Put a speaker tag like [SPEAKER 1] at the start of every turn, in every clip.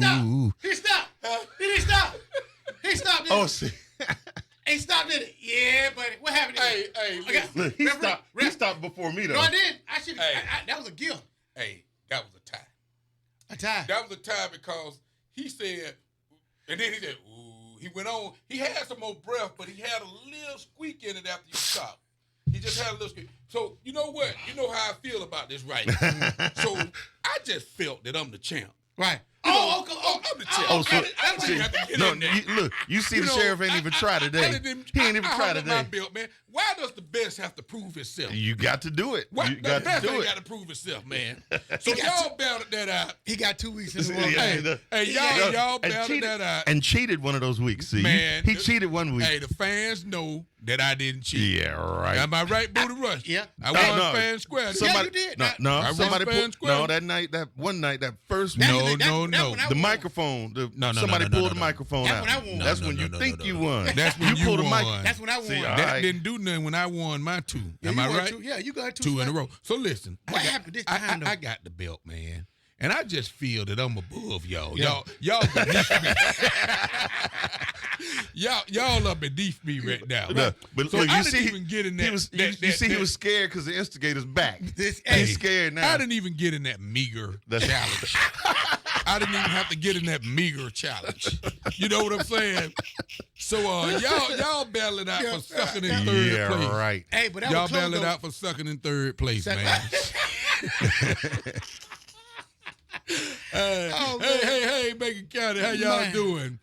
[SPEAKER 1] stopped. He stopped. Did he stop? He stopped. Didn't he?
[SPEAKER 2] see.
[SPEAKER 1] He stopped, didn't he? Yeah, buddy. What happened?
[SPEAKER 2] Look, he stopped before me, though.
[SPEAKER 1] No, I didn't. I should.
[SPEAKER 3] Hey.
[SPEAKER 1] That was a gift.
[SPEAKER 3] Hey, that was a tie.
[SPEAKER 1] A tie.
[SPEAKER 3] That was a tie because he said, and then he said, ooh, he went on. He had some more breath, but he had a little squeak in it after you stopped. He just had a little squeak. So, you know what? You know how I feel about this right now. So, I just felt that I'm the champ.
[SPEAKER 1] Right.
[SPEAKER 3] I'm the champ.
[SPEAKER 2] Oh, so
[SPEAKER 3] I didn't have to get in there.
[SPEAKER 2] look, you see the sheriff ain't even try today. He ain't even try today.
[SPEAKER 3] My belt, man. Why does the best have to prove itself?
[SPEAKER 2] You got to do it.
[SPEAKER 3] What?
[SPEAKER 2] You
[SPEAKER 3] The
[SPEAKER 2] got
[SPEAKER 3] best
[SPEAKER 2] to do
[SPEAKER 3] ain't
[SPEAKER 2] it.
[SPEAKER 3] got to prove itself, man. So y'all battled that out.
[SPEAKER 1] He got 2 weeks in a row.
[SPEAKER 2] Yeah,
[SPEAKER 3] Y'all
[SPEAKER 2] and
[SPEAKER 3] battled that out.
[SPEAKER 2] And cheated one of those weeks. See,
[SPEAKER 3] Man,
[SPEAKER 2] he cheated one week.
[SPEAKER 3] Hey, the fans know that I didn't cheat.
[SPEAKER 2] Yeah, right.
[SPEAKER 3] Am I right, Booty Rush?
[SPEAKER 1] Yeah.
[SPEAKER 3] I won fan square.
[SPEAKER 1] Yeah, you did.
[SPEAKER 2] No,
[SPEAKER 3] I
[SPEAKER 2] somebody
[SPEAKER 3] won fan
[SPEAKER 2] pulled.
[SPEAKER 3] square.
[SPEAKER 2] No, that one night, that first
[SPEAKER 1] That-
[SPEAKER 2] week,
[SPEAKER 1] that one I
[SPEAKER 2] the
[SPEAKER 1] won.
[SPEAKER 2] microphone.
[SPEAKER 3] No,
[SPEAKER 2] somebody pulled the microphone
[SPEAKER 1] That's
[SPEAKER 2] out.
[SPEAKER 1] when I won.
[SPEAKER 2] That's
[SPEAKER 3] No,
[SPEAKER 2] when
[SPEAKER 3] no,
[SPEAKER 2] you
[SPEAKER 3] no,
[SPEAKER 2] think
[SPEAKER 3] no,
[SPEAKER 2] you
[SPEAKER 3] no.
[SPEAKER 2] won.
[SPEAKER 3] That's when you
[SPEAKER 2] pulled the mic.
[SPEAKER 3] won.
[SPEAKER 1] That's when I won.
[SPEAKER 2] See,
[SPEAKER 3] That
[SPEAKER 2] all right.
[SPEAKER 3] didn't do nothing when I won my 2.
[SPEAKER 1] Yeah,
[SPEAKER 3] Am
[SPEAKER 1] you
[SPEAKER 3] I
[SPEAKER 1] won
[SPEAKER 3] right?
[SPEAKER 1] 2. Yeah, you got 2.
[SPEAKER 3] 2 in a row. So listen.
[SPEAKER 1] What happened this time, though?
[SPEAKER 3] I got the belt, man. And I just feel that I'm above y'all.
[SPEAKER 1] Yeah.
[SPEAKER 3] Y'all beneath me. y'all are beneath me right now.
[SPEAKER 2] No, but
[SPEAKER 3] So
[SPEAKER 2] look,
[SPEAKER 3] I
[SPEAKER 2] you
[SPEAKER 3] didn't
[SPEAKER 2] see,
[SPEAKER 3] even get in that.
[SPEAKER 2] he was. He was scared because the instigator's back. He's scared now.
[SPEAKER 3] I didn't even get in that meager
[SPEAKER 2] That's-
[SPEAKER 3] challenge. I didn't even have to get in that meager challenge. You know what I'm saying? So y'all battle it out for second and third
[SPEAKER 2] Yeah,
[SPEAKER 3] place.
[SPEAKER 2] right.
[SPEAKER 1] Hey, but that
[SPEAKER 3] Y'all
[SPEAKER 1] was close,
[SPEAKER 3] battle it
[SPEAKER 1] though.
[SPEAKER 3] out for second and third place,
[SPEAKER 1] Second-
[SPEAKER 3] man. Hey, Macon County, how y'all
[SPEAKER 1] Man.
[SPEAKER 3] doing?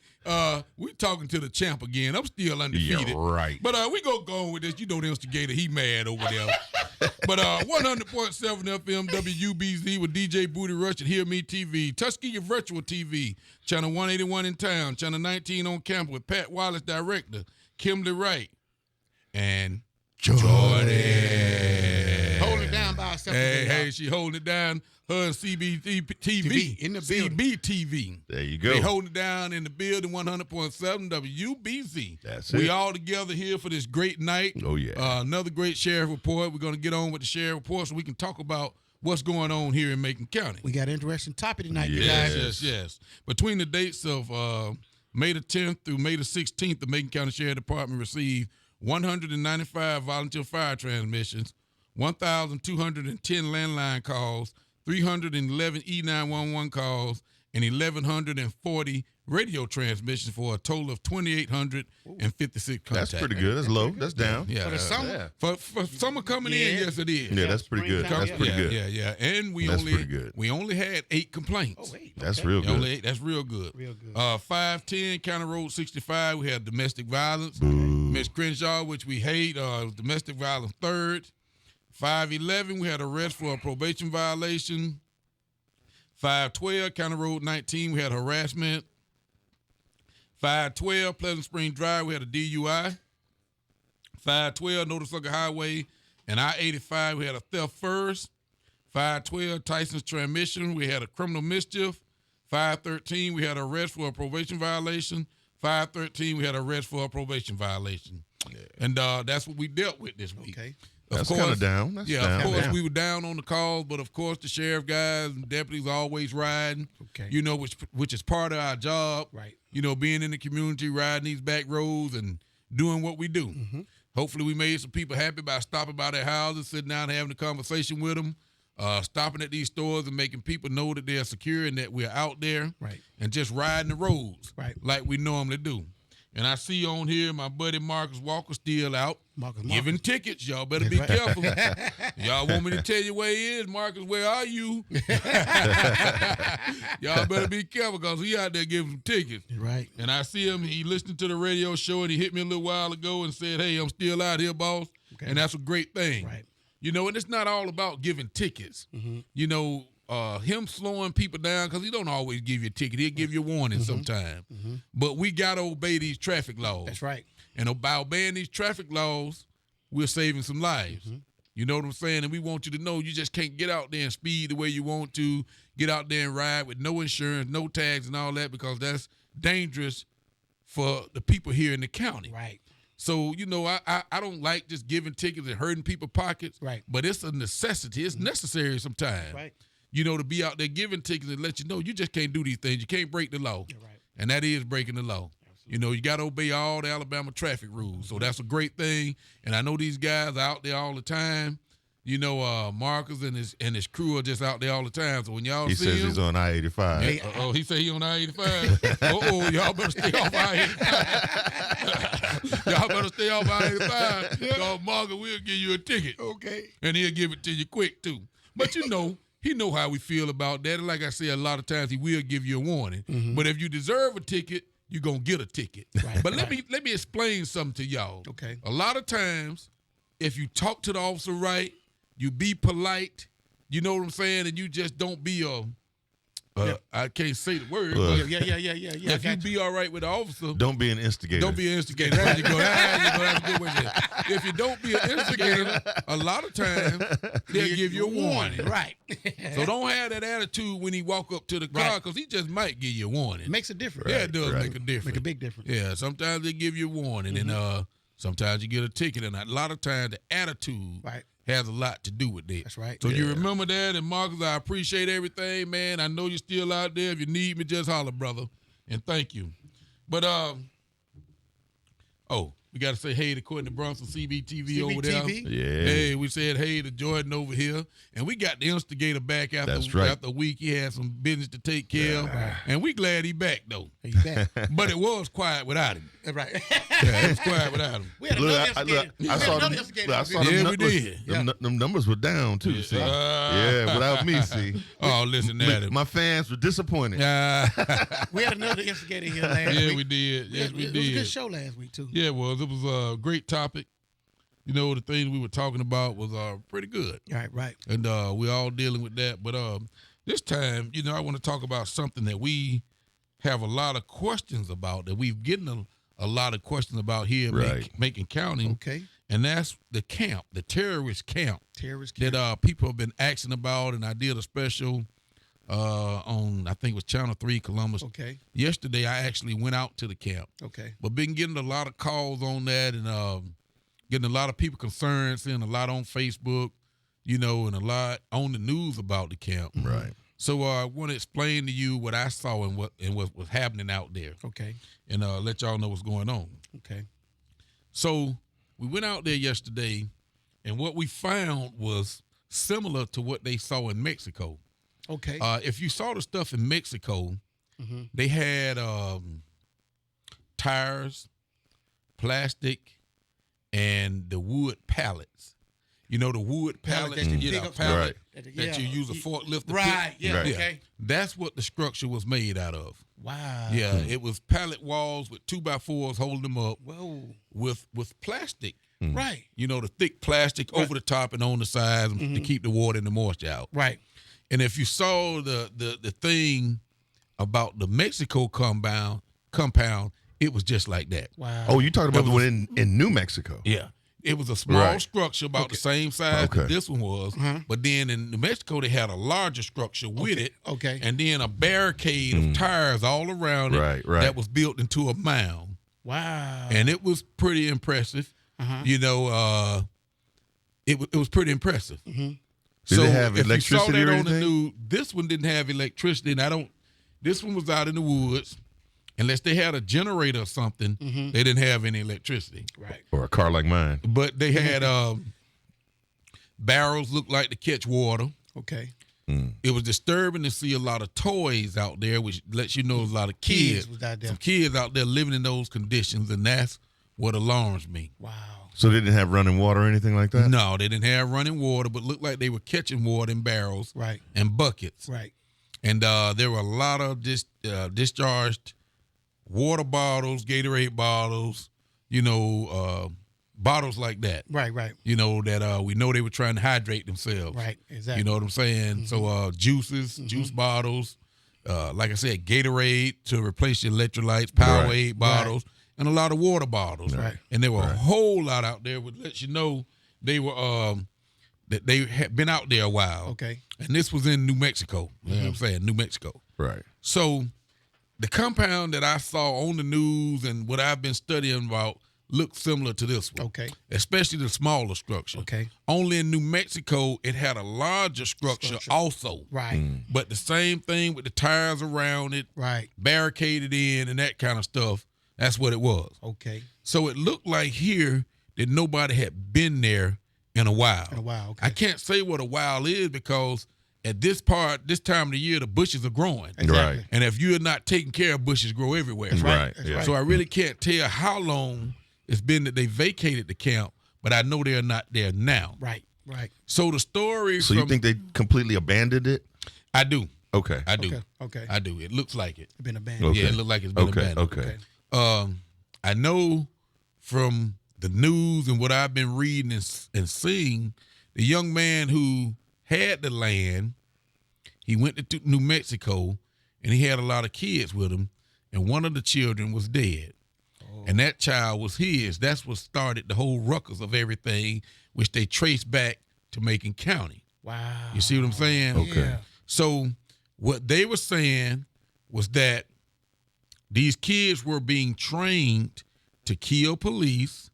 [SPEAKER 3] We talking to the champ again. I'm still undefeated.
[SPEAKER 2] Yeah, right.
[SPEAKER 3] But we gonna go on with this. You know the instigator, he mad over there. But 100.7 FM WBZ with DJ Booty Rush and Hear Me TV. Tuskegee Virtual TV, channel 181 in town, channel 19 on campus with Pat Wallace, director, Kimberly Wright, and Jordan.
[SPEAKER 1] Hold it down by herself.
[SPEAKER 3] Hey, she holding it down. Her and CBTV
[SPEAKER 1] in the building.
[SPEAKER 3] CBTV.
[SPEAKER 2] There you go.
[SPEAKER 3] They holding it down in the building, 100.7 WBZ.
[SPEAKER 2] That's
[SPEAKER 3] We
[SPEAKER 2] it.
[SPEAKER 3] all together here for this great night.
[SPEAKER 2] Oh, yeah.
[SPEAKER 3] Another great sheriff report. We're going to get on with the sheriff report so we can talk about what's going on here in Macon County.
[SPEAKER 1] We got an interesting topic tonight, you
[SPEAKER 2] Yes.
[SPEAKER 1] guys.
[SPEAKER 3] Yes. Between the dates of May the 10th through May the 16th, the Macon County Sheriff Department received 195 volunteer fire transmissions, 1,210 landline calls, 311 E911 calls, and 1,140 radio transmissions for a total of 2,856 contacts.
[SPEAKER 2] That's pretty good. That's low. That's down.
[SPEAKER 3] Yeah.
[SPEAKER 1] For the summer.
[SPEAKER 2] Yeah.
[SPEAKER 3] For summer coming in, yes, it is.
[SPEAKER 2] Yeah, that's pretty good.
[SPEAKER 1] Springtime,
[SPEAKER 2] That's pretty good.
[SPEAKER 3] Yeah. And we
[SPEAKER 2] That's pretty good.
[SPEAKER 3] we only had 8 complaints.
[SPEAKER 1] Oh, wait.
[SPEAKER 2] That's
[SPEAKER 1] okay.
[SPEAKER 2] real
[SPEAKER 3] We
[SPEAKER 2] good.
[SPEAKER 3] only 8, that's real good.
[SPEAKER 1] Real good.
[SPEAKER 3] 510 County Road 65, we had domestic violence. Miss Crenshaw, which we hate, domestic violence third. 511, we had arrest for a probation violation. 512 County Road 19, we had harassment. 512 Pleasant Spring Drive, we had a DUI. 512 Noticesucker Highway and I-85, we had a theft first. 512 Tyson's Transmission, we had a criminal mischief. 513, we had arrest for a probation violation. 513, we had arrest for a probation violation. Yeah. And that's what we dealt with this week.
[SPEAKER 1] Okay.
[SPEAKER 2] That's kind of down. That's down.
[SPEAKER 3] Of course,
[SPEAKER 2] Yeah.
[SPEAKER 3] we were down on the calls, but of course, the sheriff guys and deputies are always riding.
[SPEAKER 1] Okay.
[SPEAKER 3] You know, which is part of our job.
[SPEAKER 1] Right.
[SPEAKER 3] You know, being in the community, riding these back roads and doing what we do.
[SPEAKER 1] Mm-hmm.
[SPEAKER 3] Hopefully, we made some people happy by stopping by their houses, sitting down, having a conversation with them, stopping at these stores and making people know that they're secure and that we're out there.
[SPEAKER 1] Right.
[SPEAKER 3] And just riding the roads.
[SPEAKER 1] Right.
[SPEAKER 3] Like we normally do. And I see on here my buddy Marcus Walker still out.
[SPEAKER 1] Marcus.
[SPEAKER 3] Giving tickets. Y'all better be careful. Y'all want me to tell you where he is? Marcus, where are you? Y'all better be careful because he out there giving some tickets.
[SPEAKER 1] Right.
[SPEAKER 3] And I see him, he listened to the radio show and he hit me a little while ago and said, hey, I'm still out here, boss.
[SPEAKER 1] Okay.
[SPEAKER 3] And that's a great thing.
[SPEAKER 1] Right.
[SPEAKER 3] You know, and it's not all about giving tickets.
[SPEAKER 1] Mm-hmm.
[SPEAKER 3] You know, him slowing people down, because he don't always give you a ticket. He'll give you a warning sometime.
[SPEAKER 1] Mm-hmm.
[SPEAKER 3] But we got to obey these traffic laws.
[SPEAKER 1] That's right.
[SPEAKER 3] And by obeying these traffic laws, we're saving some lives.
[SPEAKER 1] Mm-hmm.
[SPEAKER 3] You know what I'm saying? And we want you to know you just can't get out there and speed the way you want to, get out there and ride with no insurance, no tags and all that, because that's dangerous for the people here in the county.
[SPEAKER 1] Right.
[SPEAKER 3] So, you know, I don't like just giving tickets and hurting people's pockets.
[SPEAKER 1] Right.
[SPEAKER 3] But it's a necessity. It's necessary sometimes.
[SPEAKER 1] Right.
[SPEAKER 3] to be out there giving tickets and let you know you just can't do these things. You can't break the law.
[SPEAKER 1] You're right.
[SPEAKER 3] And that is breaking the law. You got to obey all the Alabama traffic rules. So that's a great thing. And I know these guys are out there all the time. Marcus and his crew are just out there all the time. So when y'all
[SPEAKER 2] He
[SPEAKER 3] see
[SPEAKER 2] says
[SPEAKER 3] him,
[SPEAKER 2] he's on I-85.
[SPEAKER 3] he say he on I-85. Y'all better stay off I-85. Y'all better stay off I-85 because Marcus will give you a ticket.
[SPEAKER 1] Okay.
[SPEAKER 3] And he'll give it to you quick too. But he know how we feel about that. And like I said, a lot of times he will give you a warning.
[SPEAKER 1] Mm-hmm.
[SPEAKER 3] But if you deserve a ticket, you're gonna get a ticket.
[SPEAKER 1] Right,
[SPEAKER 3] But let me explain something to y'all.
[SPEAKER 1] Okay.
[SPEAKER 3] A lot of times, if you talk to the officer right, you be polite, you know what I'm saying, and you just don't be I can't say the word.
[SPEAKER 2] Look.
[SPEAKER 3] But
[SPEAKER 1] Yeah.
[SPEAKER 3] if you be all right with the officer,
[SPEAKER 2] Don't be an instigator.
[SPEAKER 3] don't be an instigator. There you go. That's a good way to say it. If you don't be an instigator, a lot of times they'll give you a warning.
[SPEAKER 1] Right.
[SPEAKER 3] So don't have that attitude when he walk up to the car
[SPEAKER 1] Right.
[SPEAKER 3] because he just might give you a warning.
[SPEAKER 1] Makes a difference.
[SPEAKER 3] Yeah, it does
[SPEAKER 2] right.
[SPEAKER 3] make a difference.
[SPEAKER 1] Make a big difference.
[SPEAKER 3] Yeah, sometimes they give you a warning, and sometimes you get a ticket, and a lot of times the attitude
[SPEAKER 1] Right.
[SPEAKER 3] has a lot to do with that.
[SPEAKER 1] That's right.
[SPEAKER 3] So you
[SPEAKER 2] Yeah. remember
[SPEAKER 3] remember that, and Marcus, I appreciate everything, man. I know you're still out there. If you need me, just holler, brother, and thank you. But we got to say hey to Courtney Brunson, CBTV over there.
[SPEAKER 1] CBTV?
[SPEAKER 2] Yeah.
[SPEAKER 3] Hey, we said hey to Jordan over here, and we got the instigator back after
[SPEAKER 2] That's right.
[SPEAKER 3] after a week. He had some business to take care of, and we glad he back though.
[SPEAKER 1] Are you back?
[SPEAKER 3] But it was quiet without him.
[SPEAKER 1] Right.
[SPEAKER 3] Yeah, it was quiet without him.
[SPEAKER 1] We had
[SPEAKER 2] Look,
[SPEAKER 1] another
[SPEAKER 2] I
[SPEAKER 1] instigator. We had
[SPEAKER 2] saw
[SPEAKER 1] another
[SPEAKER 2] them.
[SPEAKER 1] instigator.
[SPEAKER 2] Look, I saw
[SPEAKER 3] Yeah,
[SPEAKER 2] them
[SPEAKER 3] we
[SPEAKER 2] numbers.
[SPEAKER 3] did.
[SPEAKER 2] Them numbers were down too. See, yeah, without me. See,
[SPEAKER 3] Oh, listen at him.
[SPEAKER 2] my fans were disappointed.
[SPEAKER 1] We had another instigator here last
[SPEAKER 3] Yeah,
[SPEAKER 1] week.
[SPEAKER 3] we did. Yes, we
[SPEAKER 1] It was a
[SPEAKER 3] did.
[SPEAKER 1] good show last week too.
[SPEAKER 3] Yeah, it was. It was a great topic. The things we were talking about was pretty good.
[SPEAKER 1] Right.
[SPEAKER 3] And we're all dealing with that. But this time, I want to talk about something that we have a lot of questions about, that we've gotten a lot of questions about here in
[SPEAKER 2] Right.
[SPEAKER 3] Macon County.
[SPEAKER 1] Okay.
[SPEAKER 3] And that's the camp, the terrorist camp
[SPEAKER 1] Terrorist.
[SPEAKER 3] that people have been asking about. And I did a special on, I think it was Channel 3 Columbus.
[SPEAKER 1] Okay.
[SPEAKER 3] Yesterday, I actually went out to the camp.
[SPEAKER 1] Okay.
[SPEAKER 3] But been getting a lot of calls on that, and getting a lot of people concerned, seeing a lot on Facebook, and a lot on the news about the camp.
[SPEAKER 2] Right.
[SPEAKER 3] So I want to explain to you what I saw and what was happening out there,
[SPEAKER 1] Okay.
[SPEAKER 3] and let y'all know what's going on.
[SPEAKER 1] Okay.
[SPEAKER 3] So we went out there yesterday, and what we found was similar to what they saw in Mexico.
[SPEAKER 1] Okay.
[SPEAKER 3] If you saw the stuff in Mexico,
[SPEAKER 1] Mhm.
[SPEAKER 3] they had tires, plastic, and the wood pallets. The wood pallet
[SPEAKER 1] that you
[SPEAKER 3] get
[SPEAKER 1] pick
[SPEAKER 3] a
[SPEAKER 1] up-
[SPEAKER 3] pallet
[SPEAKER 1] Right.
[SPEAKER 3] that you use a forklift to
[SPEAKER 1] Right.
[SPEAKER 3] pick.
[SPEAKER 1] Yeah.
[SPEAKER 2] Right.
[SPEAKER 1] Okay.
[SPEAKER 3] That's what the structure was made out of.
[SPEAKER 1] Wow.
[SPEAKER 3] Yeah, it was pallet walls with 2x4s holding them up
[SPEAKER 1] Whoa.
[SPEAKER 3] with plastic.
[SPEAKER 1] Right.
[SPEAKER 3] The thick plastic over the top and on the sides to keep the water and the moisture out.
[SPEAKER 1] Right.
[SPEAKER 3] And if you saw the thing about the Mexico compound, it was just like that.
[SPEAKER 1] Wow.
[SPEAKER 2] Oh, you talking about the one in New Mexico?
[SPEAKER 3] Yeah. It was a small
[SPEAKER 2] Right.
[SPEAKER 3] structure about the same size
[SPEAKER 2] Okay.
[SPEAKER 3] that this one was. But then in New Mexico, they had a larger structure with it.
[SPEAKER 1] Okay.
[SPEAKER 3] And then a barricade of tires all around it
[SPEAKER 2] Right.
[SPEAKER 3] that was built into a mound.
[SPEAKER 1] Wow.
[SPEAKER 3] And it was pretty impressive. It was pretty impressive.
[SPEAKER 2] Did they have
[SPEAKER 3] if you saw
[SPEAKER 2] electricity
[SPEAKER 3] that
[SPEAKER 2] or
[SPEAKER 3] on the
[SPEAKER 2] anything?
[SPEAKER 3] news, this one didn't have electricity, and this one was out in the woods. Unless they had a generator or something, they didn't have any electricity.
[SPEAKER 1] Right.
[SPEAKER 2] Or a car like mine?
[SPEAKER 3] But they had barrels looked like to catch water.
[SPEAKER 1] Okay.
[SPEAKER 3] It was disturbing to see a lot of toys out there, which lets you know a lot of kids.
[SPEAKER 1] was out there.
[SPEAKER 3] Some kids out there living in those conditions, and that's what alarms me.
[SPEAKER 1] Wow.
[SPEAKER 2] So they didn't have running water or anything like that?
[SPEAKER 3] No, they didn't have running water, but looked like they were catching water in barrels
[SPEAKER 1] Right.
[SPEAKER 3] and buckets.
[SPEAKER 1] Right.
[SPEAKER 3] And there were a lot of discharged water bottles, Gatorade bottles, bottles like that.
[SPEAKER 1] Right. Right.
[SPEAKER 3] That we know they were trying to hydrate themselves.
[SPEAKER 1] Right. Exactly.
[SPEAKER 3] You know what I'm saying? So juices, juice bottles, like I said, Gatorade to replace your electrolytes, Powerade bottles, and a lot of water bottles.
[SPEAKER 1] Right.
[SPEAKER 3] And there were a whole lot out there which lets you know they were that they had been out there a while.
[SPEAKER 1] Okay.
[SPEAKER 3] And this was in New Mexico. You know what I'm saying? New Mexico.
[SPEAKER 2] Right.
[SPEAKER 3] So the compound that I saw on the news and what I've been studying about looked similar to this one.
[SPEAKER 1] Okay.
[SPEAKER 3] Especially the smaller structure.
[SPEAKER 1] Okay.
[SPEAKER 3] Only in New Mexico, it had a larger structure also.
[SPEAKER 1] Right.
[SPEAKER 3] But the same thing with the tires around it,
[SPEAKER 1] Right.
[SPEAKER 3] barricaded in and that kind of stuff. That's what it was.
[SPEAKER 1] Okay.
[SPEAKER 3] So it looked like here that nobody had been there in a while.
[SPEAKER 1] Okay.
[SPEAKER 3] I can't say what a while is because at this time of the year, the bushes are growing.
[SPEAKER 1] Exactly.
[SPEAKER 2] Right.
[SPEAKER 3] And if you're not taking care of bushes, grow everywhere.
[SPEAKER 2] Right.
[SPEAKER 1] That's
[SPEAKER 2] Yeah.
[SPEAKER 1] right.
[SPEAKER 3] So I really can't tell how long it's been that they vacated the camp, but I know they're not there now.
[SPEAKER 1] Right. Right.
[SPEAKER 3] So the story
[SPEAKER 2] So
[SPEAKER 3] from
[SPEAKER 2] you think they completely abandoned it?
[SPEAKER 3] I do.
[SPEAKER 2] Okay.
[SPEAKER 3] I do.
[SPEAKER 1] Okay.
[SPEAKER 3] I do. It looks like it.
[SPEAKER 1] Been abandoned.
[SPEAKER 2] Okay.
[SPEAKER 3] Yeah, it looks like it's been
[SPEAKER 2] Okay.
[SPEAKER 3] abandoned.
[SPEAKER 2] Okay.
[SPEAKER 3] I know from the news and what I've been reading and seeing, the young man who had the land, he went to New Mexico, and he had a lot of kids with him, and one of the children was dead. And that child was his. That's what started the whole ruckus of everything, which they traced back to Macon County.
[SPEAKER 1] Wow.
[SPEAKER 3] You see what I'm saying?
[SPEAKER 2] Okay.
[SPEAKER 1] Yeah.
[SPEAKER 3] So what they were saying was that these kids were being trained to kill police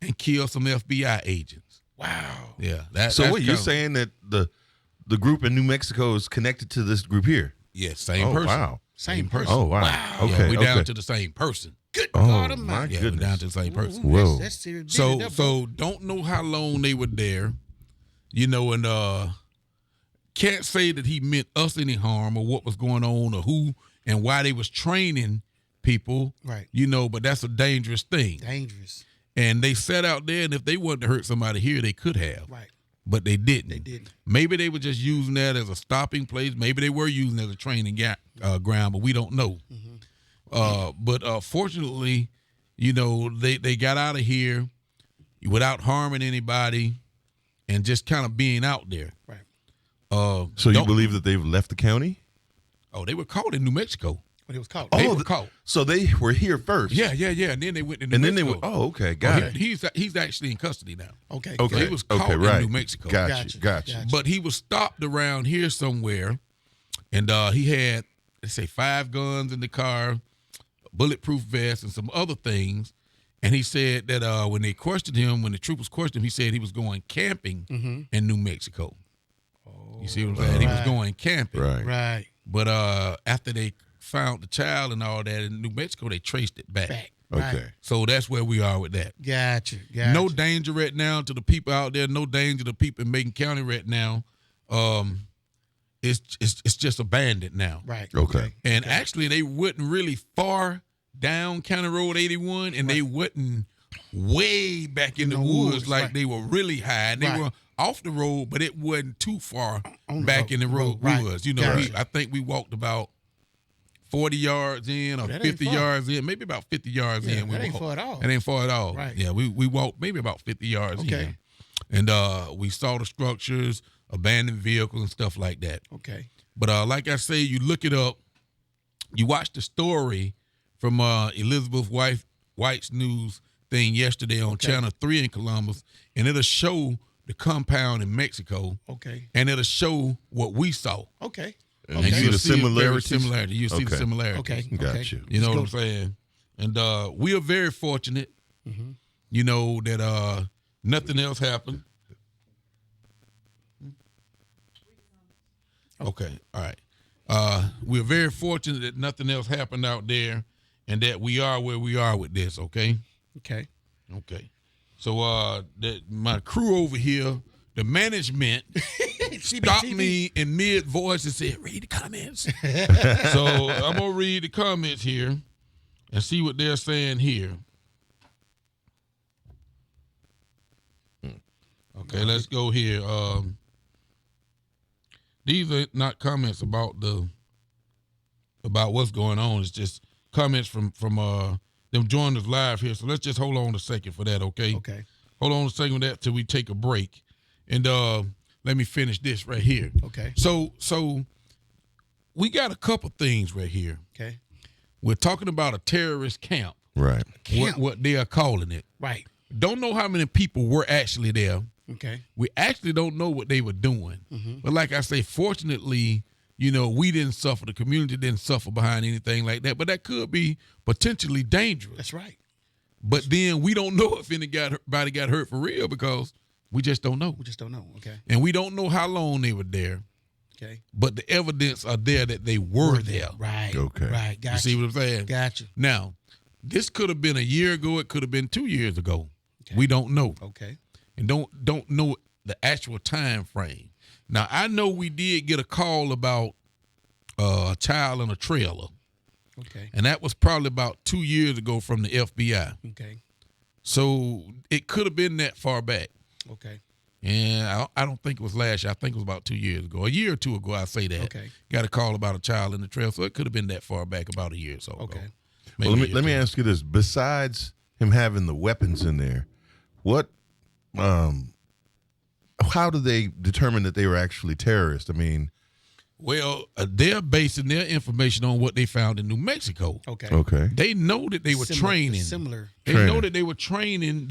[SPEAKER 3] and kill some FBI agents.
[SPEAKER 1] Wow.
[SPEAKER 3] Yeah.
[SPEAKER 2] So
[SPEAKER 3] that's
[SPEAKER 2] what you're
[SPEAKER 3] kinda-
[SPEAKER 2] saying that the group in New Mexico is connected to this group here?
[SPEAKER 3] Yeah, same
[SPEAKER 2] Oh
[SPEAKER 3] person.
[SPEAKER 2] wow.
[SPEAKER 1] Same person.
[SPEAKER 2] Oh wow.
[SPEAKER 1] Wow.
[SPEAKER 2] Okay.
[SPEAKER 3] Yeah, we down
[SPEAKER 2] okay.
[SPEAKER 3] to the same person.
[SPEAKER 1] Good
[SPEAKER 2] Oh,
[SPEAKER 1] God
[SPEAKER 2] my
[SPEAKER 1] Almighty.
[SPEAKER 3] Yeah, we
[SPEAKER 2] goodness.
[SPEAKER 3] down to the same person.
[SPEAKER 1] Ooh,
[SPEAKER 2] Whoa.
[SPEAKER 1] That's serious.
[SPEAKER 3] So don't know how long they were there, and can't say that he meant us any harm or what was going on or who and why they was training people.
[SPEAKER 1] Right.
[SPEAKER 3] But that's a dangerous thing.
[SPEAKER 1] Dangerous.
[SPEAKER 3] And they sat out there, and if they wanted to hurt somebody here, they could have.
[SPEAKER 1] Right.
[SPEAKER 3] But they didn't.
[SPEAKER 1] They didn't.
[SPEAKER 3] Maybe they were just using that as a stopping place. Maybe they were using it as a training ground, but we don't know. But fortunately, they got out of here without harming anybody and just kind of being out there.
[SPEAKER 1] Right.
[SPEAKER 2] So you believe that they've left the county?
[SPEAKER 3] Oh, they were caught in New Mexico.
[SPEAKER 1] But it was caught.
[SPEAKER 3] They
[SPEAKER 2] Oh,
[SPEAKER 3] were caught.
[SPEAKER 2] So they were here first.
[SPEAKER 3] Yeah. And then they went to New
[SPEAKER 2] And then they
[SPEAKER 3] Mexico.
[SPEAKER 2] went. Oh, okay. Got it.
[SPEAKER 3] He's actually in custody now.
[SPEAKER 1] Okay.
[SPEAKER 2] Okay.
[SPEAKER 3] he was caught in
[SPEAKER 2] right.
[SPEAKER 3] New Mexico.
[SPEAKER 2] Gotcha.
[SPEAKER 1] Gotcha.
[SPEAKER 3] But he was stopped around here somewhere, and he had, let's say, 5 guns in the car, a bulletproof vest, and some other things. And he said that when they questioned him, when the troopers questioned him, he said he was going camping in New Mexico. You see what I'm saying? He was going camping.
[SPEAKER 2] Right.
[SPEAKER 1] Right.
[SPEAKER 3] But after they found the child and all that in New Mexico, they traced it back.
[SPEAKER 1] Back.
[SPEAKER 2] Okay.
[SPEAKER 1] Right.
[SPEAKER 3] So that's where we are with that.
[SPEAKER 1] Gotcha.
[SPEAKER 3] No danger right now to the people out there. No danger to people in Macon County right now. It's just abandoned now.
[SPEAKER 1] Right.
[SPEAKER 2] Okay.
[SPEAKER 3] And actually, they wasn't really far down County Road 81, and they wasn't way back in the woods like
[SPEAKER 1] right.
[SPEAKER 3] they were really high. And they
[SPEAKER 1] Right.
[SPEAKER 3] were off the road, but it wasn't too far
[SPEAKER 1] On the
[SPEAKER 3] back
[SPEAKER 1] road,
[SPEAKER 3] in the road
[SPEAKER 1] right.
[SPEAKER 3] woods.
[SPEAKER 1] Gotcha.
[SPEAKER 3] I think we walked about 40 yards in or
[SPEAKER 1] That ain't
[SPEAKER 3] 50
[SPEAKER 1] far.
[SPEAKER 3] yards in, maybe about 50 yards
[SPEAKER 1] Yeah,
[SPEAKER 3] in.
[SPEAKER 1] that ain't far at all.
[SPEAKER 3] That ain't far at all.
[SPEAKER 1] Right.
[SPEAKER 3] Yeah, we walked maybe about 50 yards
[SPEAKER 1] Okay.
[SPEAKER 3] in. And we saw the structures, abandoned vehicles and stuff like that.
[SPEAKER 1] Okay.
[SPEAKER 3] But like I say, you look it up, you watch the story from Elizabeth White's news thing yesterday on Channel 3 in Columbus, and it'll show the compound in Mexico,
[SPEAKER 1] Okay.
[SPEAKER 3] and it'll show what we saw.
[SPEAKER 1] Okay.
[SPEAKER 2] And
[SPEAKER 1] Okay.
[SPEAKER 2] you see
[SPEAKER 3] You'll
[SPEAKER 2] the
[SPEAKER 3] see a very
[SPEAKER 2] similarities?
[SPEAKER 3] similarity. You'll see the
[SPEAKER 2] Okay.
[SPEAKER 3] similarities.
[SPEAKER 1] Okay.
[SPEAKER 2] Gotcha.
[SPEAKER 3] You know
[SPEAKER 1] Let's
[SPEAKER 3] what I'm saying? And we are very fortunate, that nothing else happened. Okay, all right. We're very fortunate that nothing else happened out there and that we are where we are with this, okay?
[SPEAKER 1] Okay.
[SPEAKER 3] Okay. So my crew over here, the management, stopped me in mid-voice and said, read the comments. So I'm going to read the comments here and see what they're saying here. Okay, let's go here. These are not comments about what's going on. It's just comments from them joining us live here. So let's just hold on a second for that, okay?
[SPEAKER 1] Okay.
[SPEAKER 3] Hold on a second with that till we take a break. And let me finish this right here.
[SPEAKER 1] Okay.
[SPEAKER 3] So we got a couple things right here.
[SPEAKER 1] Okay.
[SPEAKER 3] We're talking about a terrorist camp.
[SPEAKER 2] Right.
[SPEAKER 1] Camp.
[SPEAKER 3] What they are calling it.
[SPEAKER 1] Right.
[SPEAKER 3] Don't know how many people were actually there.
[SPEAKER 1] Okay.
[SPEAKER 3] We actually don't know what they were doing.
[SPEAKER 1] Mm-hmm.
[SPEAKER 3] But like I say, fortunately, we didn't suffer. The community didn't suffer behind anything like that. But that could be potentially dangerous.
[SPEAKER 1] That's right.
[SPEAKER 3] But then we don't know if anybody got hurt for real because we just don't know.
[SPEAKER 1] We just don't know. Okay.
[SPEAKER 3] And we don't know how long they were there.
[SPEAKER 1] Okay.
[SPEAKER 3] But the evidence are there that they were there.
[SPEAKER 1] Right.
[SPEAKER 2] Okay.
[SPEAKER 1] Right. Gotcha.
[SPEAKER 3] You see what I'm saying?
[SPEAKER 1] Gotcha.
[SPEAKER 3] Now, this could have been a year ago. It could have been 2 years ago.
[SPEAKER 1] Okay.
[SPEAKER 3] We don't know.
[SPEAKER 1] Okay.
[SPEAKER 3] And don't know the actual time frame. Now, I know we did get a call about a child in a trailer.
[SPEAKER 1] Okay.
[SPEAKER 3] And that was probably about 2 years ago from the FBI.
[SPEAKER 1] Okay.
[SPEAKER 3] So it could have been that far back.
[SPEAKER 1] Okay.
[SPEAKER 3] And I don't think it was last year. I think it was about 2 years ago. A year or two ago, I say that.
[SPEAKER 1] Okay.
[SPEAKER 3] Got a call about a child in the trail. So it could have been that far back, about a year or so ago.
[SPEAKER 1] Okay.
[SPEAKER 2] Well, let me ask you this. Besides him having the weapons in there, what how do they determine that they were actually terrorists? I mean,
[SPEAKER 3] Well, they're basing their information on what they found in New Mexico.
[SPEAKER 1] Okay.
[SPEAKER 2] okay.
[SPEAKER 3] They know that they were training.
[SPEAKER 1] Similar.
[SPEAKER 3] They know
[SPEAKER 2] Training.
[SPEAKER 3] that they were training.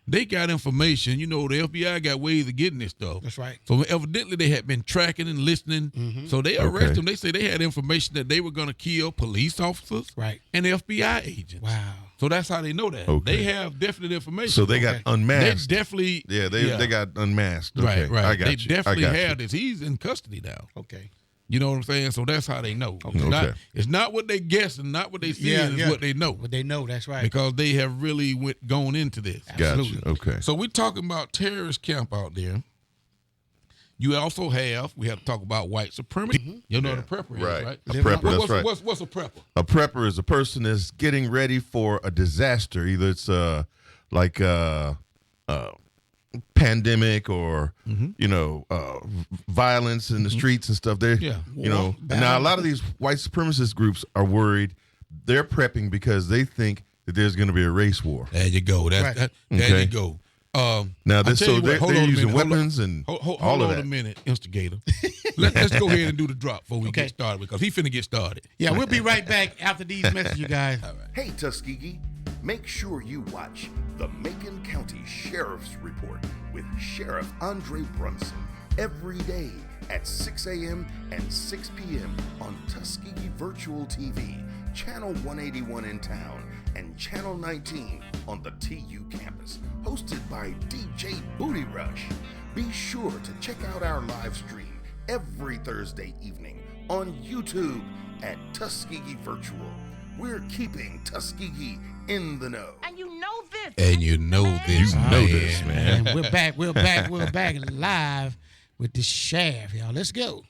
[SPEAKER 3] They got information. You know, the FBI got ways of getting this stuff.
[SPEAKER 1] That's right.
[SPEAKER 3] So evidently they had been tracking and listening.
[SPEAKER 1] Mm-hmm.
[SPEAKER 3] So they arrested
[SPEAKER 2] Okay.
[SPEAKER 3] them. They say they had information that they were going to kill police officers
[SPEAKER 1] Right.
[SPEAKER 3] and FBI agents.
[SPEAKER 1] Wow.
[SPEAKER 3] So that's how they know that.
[SPEAKER 2] Okay.
[SPEAKER 3] They have definite information.
[SPEAKER 2] So they got
[SPEAKER 1] Okay.
[SPEAKER 3] They
[SPEAKER 2] unmasked.
[SPEAKER 3] definitely.
[SPEAKER 2] Yeah, they got unmasked. Okay.
[SPEAKER 3] Right.
[SPEAKER 2] I got
[SPEAKER 3] They
[SPEAKER 2] you.
[SPEAKER 3] definitely
[SPEAKER 2] I got
[SPEAKER 3] have this. He's in custody now.
[SPEAKER 1] Okay.
[SPEAKER 3] You know what I'm saying? So that's how they know.
[SPEAKER 1] Okay.
[SPEAKER 3] It's not what they guessing, not what they seeing,
[SPEAKER 1] Yeah,
[SPEAKER 3] it's
[SPEAKER 1] yeah.
[SPEAKER 3] what they know.
[SPEAKER 1] What they know. That's right.
[SPEAKER 3] Because they have really gone into this.
[SPEAKER 2] Got
[SPEAKER 1] Absolutely.
[SPEAKER 2] you. Okay.
[SPEAKER 3] So we're talking about terrorist camp out there. You also we have to talk about white supremacy. You know what a prepper is,
[SPEAKER 2] Right.
[SPEAKER 3] right?
[SPEAKER 2] A prepper, that's right.
[SPEAKER 3] What's a prepper?
[SPEAKER 2] A prepper is a person that's getting ready for a disaster. Either it's like a pandemic or violence in the streets and stuff. They're
[SPEAKER 3] Yeah.
[SPEAKER 2] now a lot of these white supremacist groups are worried. They're prepping because they think that there's going to be a race war.
[SPEAKER 3] There you go.
[SPEAKER 1] Right.
[SPEAKER 3] There
[SPEAKER 2] Okay.
[SPEAKER 3] you go.
[SPEAKER 2] Now
[SPEAKER 3] I tell you what,
[SPEAKER 2] they're
[SPEAKER 3] hold on a
[SPEAKER 2] using
[SPEAKER 3] minute, hold on.
[SPEAKER 2] weapons and
[SPEAKER 3] Hold
[SPEAKER 2] all of
[SPEAKER 3] on
[SPEAKER 2] that.
[SPEAKER 3] a minute, instigator. Let's go ahead and do the drop before we
[SPEAKER 1] Okay.
[SPEAKER 3] get started because he finna get started.
[SPEAKER 1] Yeah, we'll be right back after these messages, you guys.
[SPEAKER 4] Hey Tuskegee, make sure you watch the Macon County Sheriff's Report with Sheriff Andre Brunson every day at 6 a.m. and 6 p.m. on Tuskegee Virtual TV, Channel 181 in town, and Channel 19 on the TU campus, hosted by DJ Booty Rush. Be sure to check out our live stream every Thursday evening on YouTube at Tuskegee Virtual. We're keeping Tuskegee in the know.
[SPEAKER 5] And you know this.
[SPEAKER 3] And you know this,
[SPEAKER 2] You know this, man.
[SPEAKER 1] And we're back live with the sheriff, y'all. Let's go.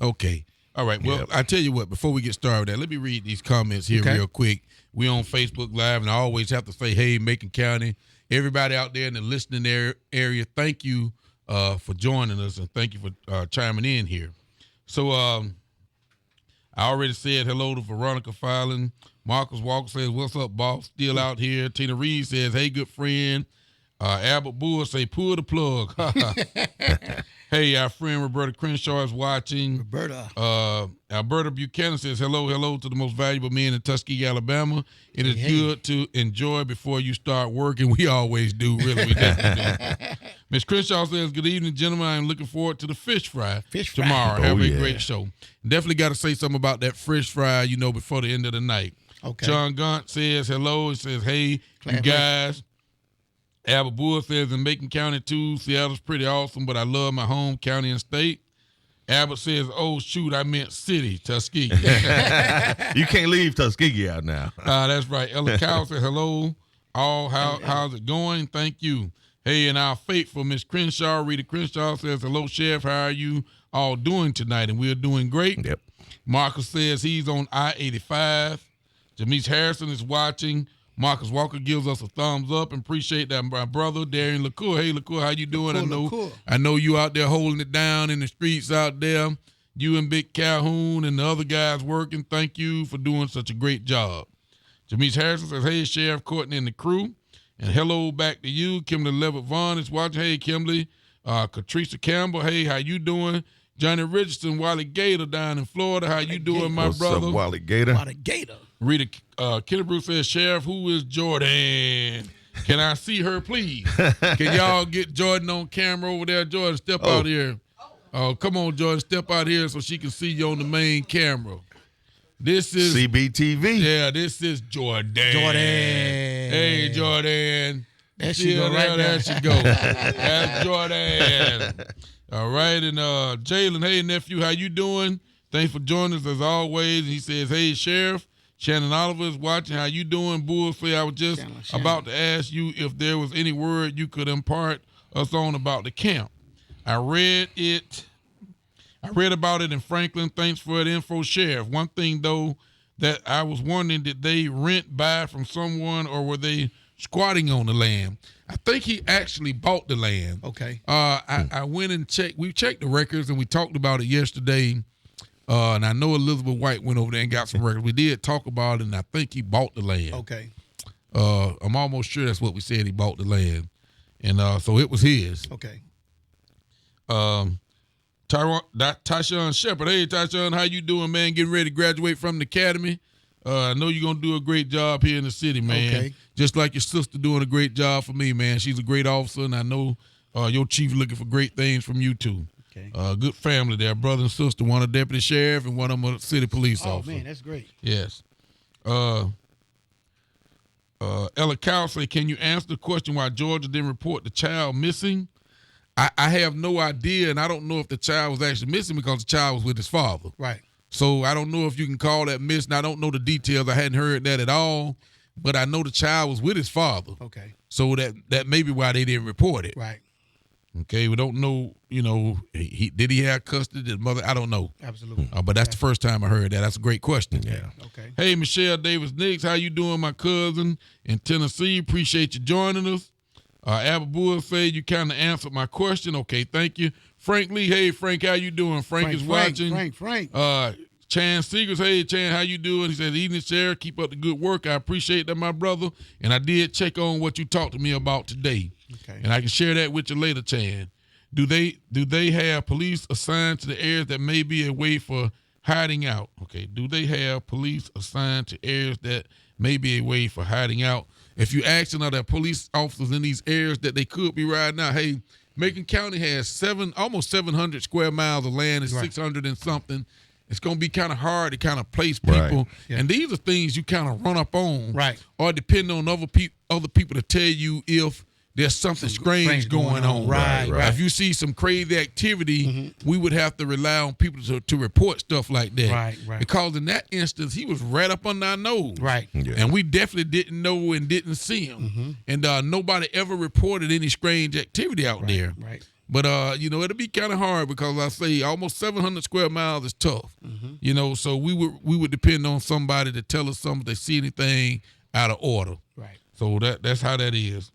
[SPEAKER 3] Okay. All right. Well, I tell you what, before we get started with that, let me read these comments here
[SPEAKER 1] Okay.
[SPEAKER 3] real quick. We on Facebook Live, and I always have to say, hey, Macon County, everybody out there in the listening area, thank you for joining us, and thank you for chiming in here. So I already said hello to Veronica Filing. Marcus Walker says, what's up, boss? Still out here. Tina Reed says, hey, good friend. Albert Bull say, pull the plug. Hey, our friend Roberta Crenshaw is watching.
[SPEAKER 1] Roberta.
[SPEAKER 3] Alberta Buchanan says, hello to the most valuable men in Tuskegee, Alabama. It is good to enjoy before you start working. We always do, really. We definitely do. Ms. Crenshaw says, good evening, gentlemen. I'm looking forward to the fish fry tomorrow. Have a great show. Definitely got to say something about that fish fry, before the end of the night.
[SPEAKER 1] Okay.
[SPEAKER 3] John Gaunt says, hello. He says, hey, you guys. Albert Bull says, in Macon County, too, Seattle's pretty awesome, but I love my home county and state. Albert says, oh, shoot, I meant city, Tuskegee.
[SPEAKER 2] You can't leave Tuskegee out now.
[SPEAKER 3] That's right. Ella Cow says, hello, all. How's it going? Thank you. Hey, and our faithful Miss Crenshaw, Rita Crenshaw says, hello, Sheriff. How are you all doing tonight? And we're doing great.
[SPEAKER 2] Yep.
[SPEAKER 3] Marcus says he's on I-85. Jamise Harrison is watching. Marcus Walker gives us a thumbs up and appreciate that. My brother, Darian LaCour. Hey, LaCour, how you doing? I know you out there holding it down in the streets out there. You and Big Calhoun and the other guys working. Thank you for doing such a great job. Jamise Harrison says, hey, Sheriff Courtney and the crew. And hello back to you. Kimberly Levitt Vaughn is watching. Hey, Kimberly. Katrisa Campbell, hey, how you doing? Johnny Richardson, Wally Gator down in Florida. How you doing, my brother?
[SPEAKER 2] What's up, Wally Gator?
[SPEAKER 1] Gator.
[SPEAKER 3] Rita Kennebrew says, Sheriff, who is Jordan? Can I see her, please? Can y'all get Jordan on camera over there? Jordan, step out here. Oh, come on, Jordan, step out here so she can see you on the main camera. This is
[SPEAKER 2] CBTV.
[SPEAKER 3] Yeah, this is Jordan. Hey, Jordan.
[SPEAKER 1] There she go right
[SPEAKER 3] there.
[SPEAKER 1] there.
[SPEAKER 3] She go. That's Jordan. All right, and Jalen, hey, nephew, how you doing? Thanks for joining us as always. And he says, hey, Sheriff, Shannon Oliver is watching. How you doing? Bull say I was just about to ask you if there was any word you could impart us on about the camp. I read about it in Franklin. Thanks for the info, Sheriff. One thing, though, that I was wondering, did they rent, buy from someone, or were they squatting on the land? I think he actually bought the land.
[SPEAKER 1] Okay.
[SPEAKER 3] I went and checked. We checked the records, and we talked about it yesterday. And I know Elizabeth White went over there and got some records. We did talk about it, and I think he bought the land.
[SPEAKER 1] Okay.
[SPEAKER 3] I'm almost sure that's what we said. He bought the land. And so it was his.
[SPEAKER 1] Okay.
[SPEAKER 3] Tyshawn Shepard. Hey, Tyshawn, how you doing, man? Getting ready to graduate from the academy. I know you're going to do a great job here in the city, man.
[SPEAKER 1] Okay.
[SPEAKER 3] Just like your sister doing a great job for me, man. She's a great officer, and I know your chief looking for great things from you, too.
[SPEAKER 1] Okay.
[SPEAKER 3] Good family there, brother and sister. One a deputy sheriff and one of them a city police officer.
[SPEAKER 1] Oh, man, that's great.
[SPEAKER 3] Yes. Ella Cow say, can you answer the question why Georgia didn't report the child missing? I have no idea, and I don't know if the child was actually missing because the child was with his father.
[SPEAKER 1] Right.
[SPEAKER 3] So I don't know if you can call that missing. I don't know the details. I hadn't heard that at all, but I know the child was with his father.
[SPEAKER 1] Okay.
[SPEAKER 3] So that may be why they didn't report it.
[SPEAKER 1] Right.
[SPEAKER 3] Okay, we don't know, did he have custody, his mother? I don't know.
[SPEAKER 1] Absolutely.
[SPEAKER 3] But that's the first time I heard that. That's a great question.
[SPEAKER 2] Yeah.
[SPEAKER 1] Okay.
[SPEAKER 3] Hey, Michelle Davis-Nix, how you doing, my cousin in Tennessee? Appreciate you joining us. Ababull say you kind of answered my question. Okay, thank you. Frank Lee, hey, Frank, how you doing? Frank is watching.
[SPEAKER 1] Frank.
[SPEAKER 3] Chan Seegers, hey, Chan, how you doing? He says, evening, Sheriff, keep up the good work. I appreciate that, my brother. And I did check on what you talked to me about today.
[SPEAKER 1] Okay.
[SPEAKER 3] And I can share that with you later, Chan. Do they have police assigned to the areas that may be a way for hiding out? Okay. Do they have police assigned to areas that may be a way for hiding out? If you're asking, are there police officers in these areas that they could be riding out? Hey, Macon County has almost 700 square miles of land. It's 600 and something. It's going to be kind of hard to kind of place people.
[SPEAKER 2] Right.
[SPEAKER 1] Yeah.
[SPEAKER 3] And these are things you kind of run up on.
[SPEAKER 1] Right.
[SPEAKER 3] Or depend on other people to tell you if there's something strange going on.
[SPEAKER 1] Right.
[SPEAKER 3] If you see some crazy activity, we would have to rely on people to report stuff like that.
[SPEAKER 1] Right.
[SPEAKER 3] Because in that instance, he was right up under our nose.
[SPEAKER 1] Right.
[SPEAKER 2] Yeah.
[SPEAKER 3] And we definitely didn't know and didn't see him. And nobody ever reported any strange activity out there.
[SPEAKER 1] Right.
[SPEAKER 3] But, it'll be kind of hard because I say almost 700 square miles is tough. So we would depend on somebody to tell us something if they see anything out of order.
[SPEAKER 1] Right.
[SPEAKER 3] So that's how that is.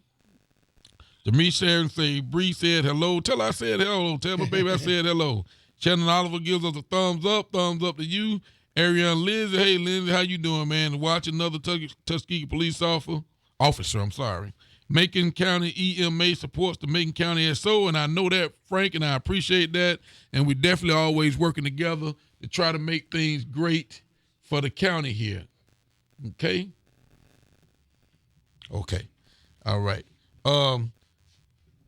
[SPEAKER 3] Demetri Sharon say, Bree said hello. Tell her I said hello. Tell my baby I said hello. Shannon Oliver gives us a thumbs up. Thumbs up to you. Ariane Lindsay, hey, Lindsay, how you doing, man? Watch another Tuskegee police officer, I'm sorry. Macon County EMA supports the Macon County SO, and I know that, Frank, and I appreciate that. And we're definitely always working together to try to make things great for the county here. Okay? Okay. All right.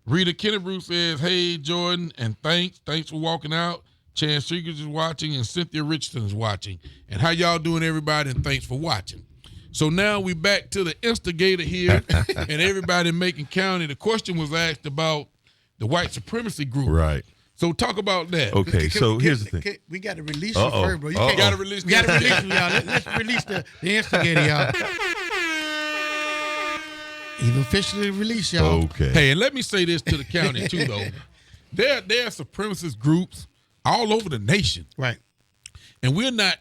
[SPEAKER 3] Rita Kennebrew says, hey, Jordan, and thanks for walking out. Chan Seegers is watching, and Cynthia Richardson is watching. And how y'all doing, everybody, and thanks for watching. So now we back to the instigator here and everybody in Macon County. The question was asked about the white supremacy group.
[SPEAKER 2] Right.
[SPEAKER 3] So talk about that.
[SPEAKER 2] Okay, so here's the thing.
[SPEAKER 1] We got to release you first, bro. You
[SPEAKER 3] Gotta release
[SPEAKER 1] we got to release you, y'all. Let's release the instigator, y'all. He's officially released, y'all.
[SPEAKER 2] Okay.
[SPEAKER 3] Hey, and let me say this to the county, too, though. There are supremacist groups all over the nation.
[SPEAKER 1] Right.
[SPEAKER 3] And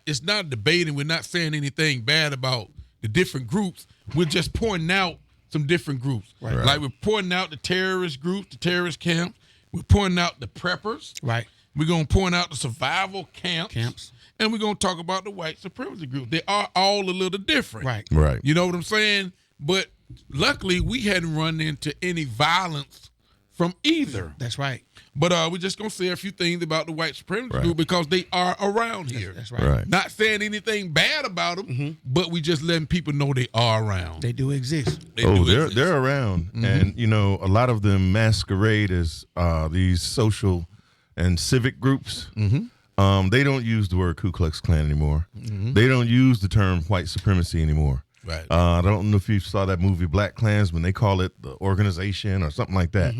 [SPEAKER 3] it's not debating. We're not saying anything bad about the different groups. We're just pointing out some different groups.
[SPEAKER 1] Right.
[SPEAKER 3] Like we're pointing out the terrorist groups, the terrorist camps. We're pointing out the preppers.
[SPEAKER 1] Right.
[SPEAKER 3] We're going to point out the survival
[SPEAKER 1] Camps.
[SPEAKER 3] And we're going to talk about the white supremacy group. They are all a little different.
[SPEAKER 1] Right.
[SPEAKER 2] Right.
[SPEAKER 3] You know what I'm saying? But luckily, we hadn't run into any violence from either.
[SPEAKER 1] That's right.
[SPEAKER 3] But we're just going to say a few things about the white supremacy group because they are around here.
[SPEAKER 1] That's right.
[SPEAKER 2] Right.
[SPEAKER 3] Not saying anything bad about them, but we just letting people know they are around.
[SPEAKER 1] They do exist.
[SPEAKER 2] They're around, and a lot of them masquerade as these social and civic groups. They don't use the word Ku Klux Klan anymore. They don't use the term white supremacy anymore.
[SPEAKER 3] Right.
[SPEAKER 2] I don't know if you saw that movie Black Klansman. They call it the organization or something like that.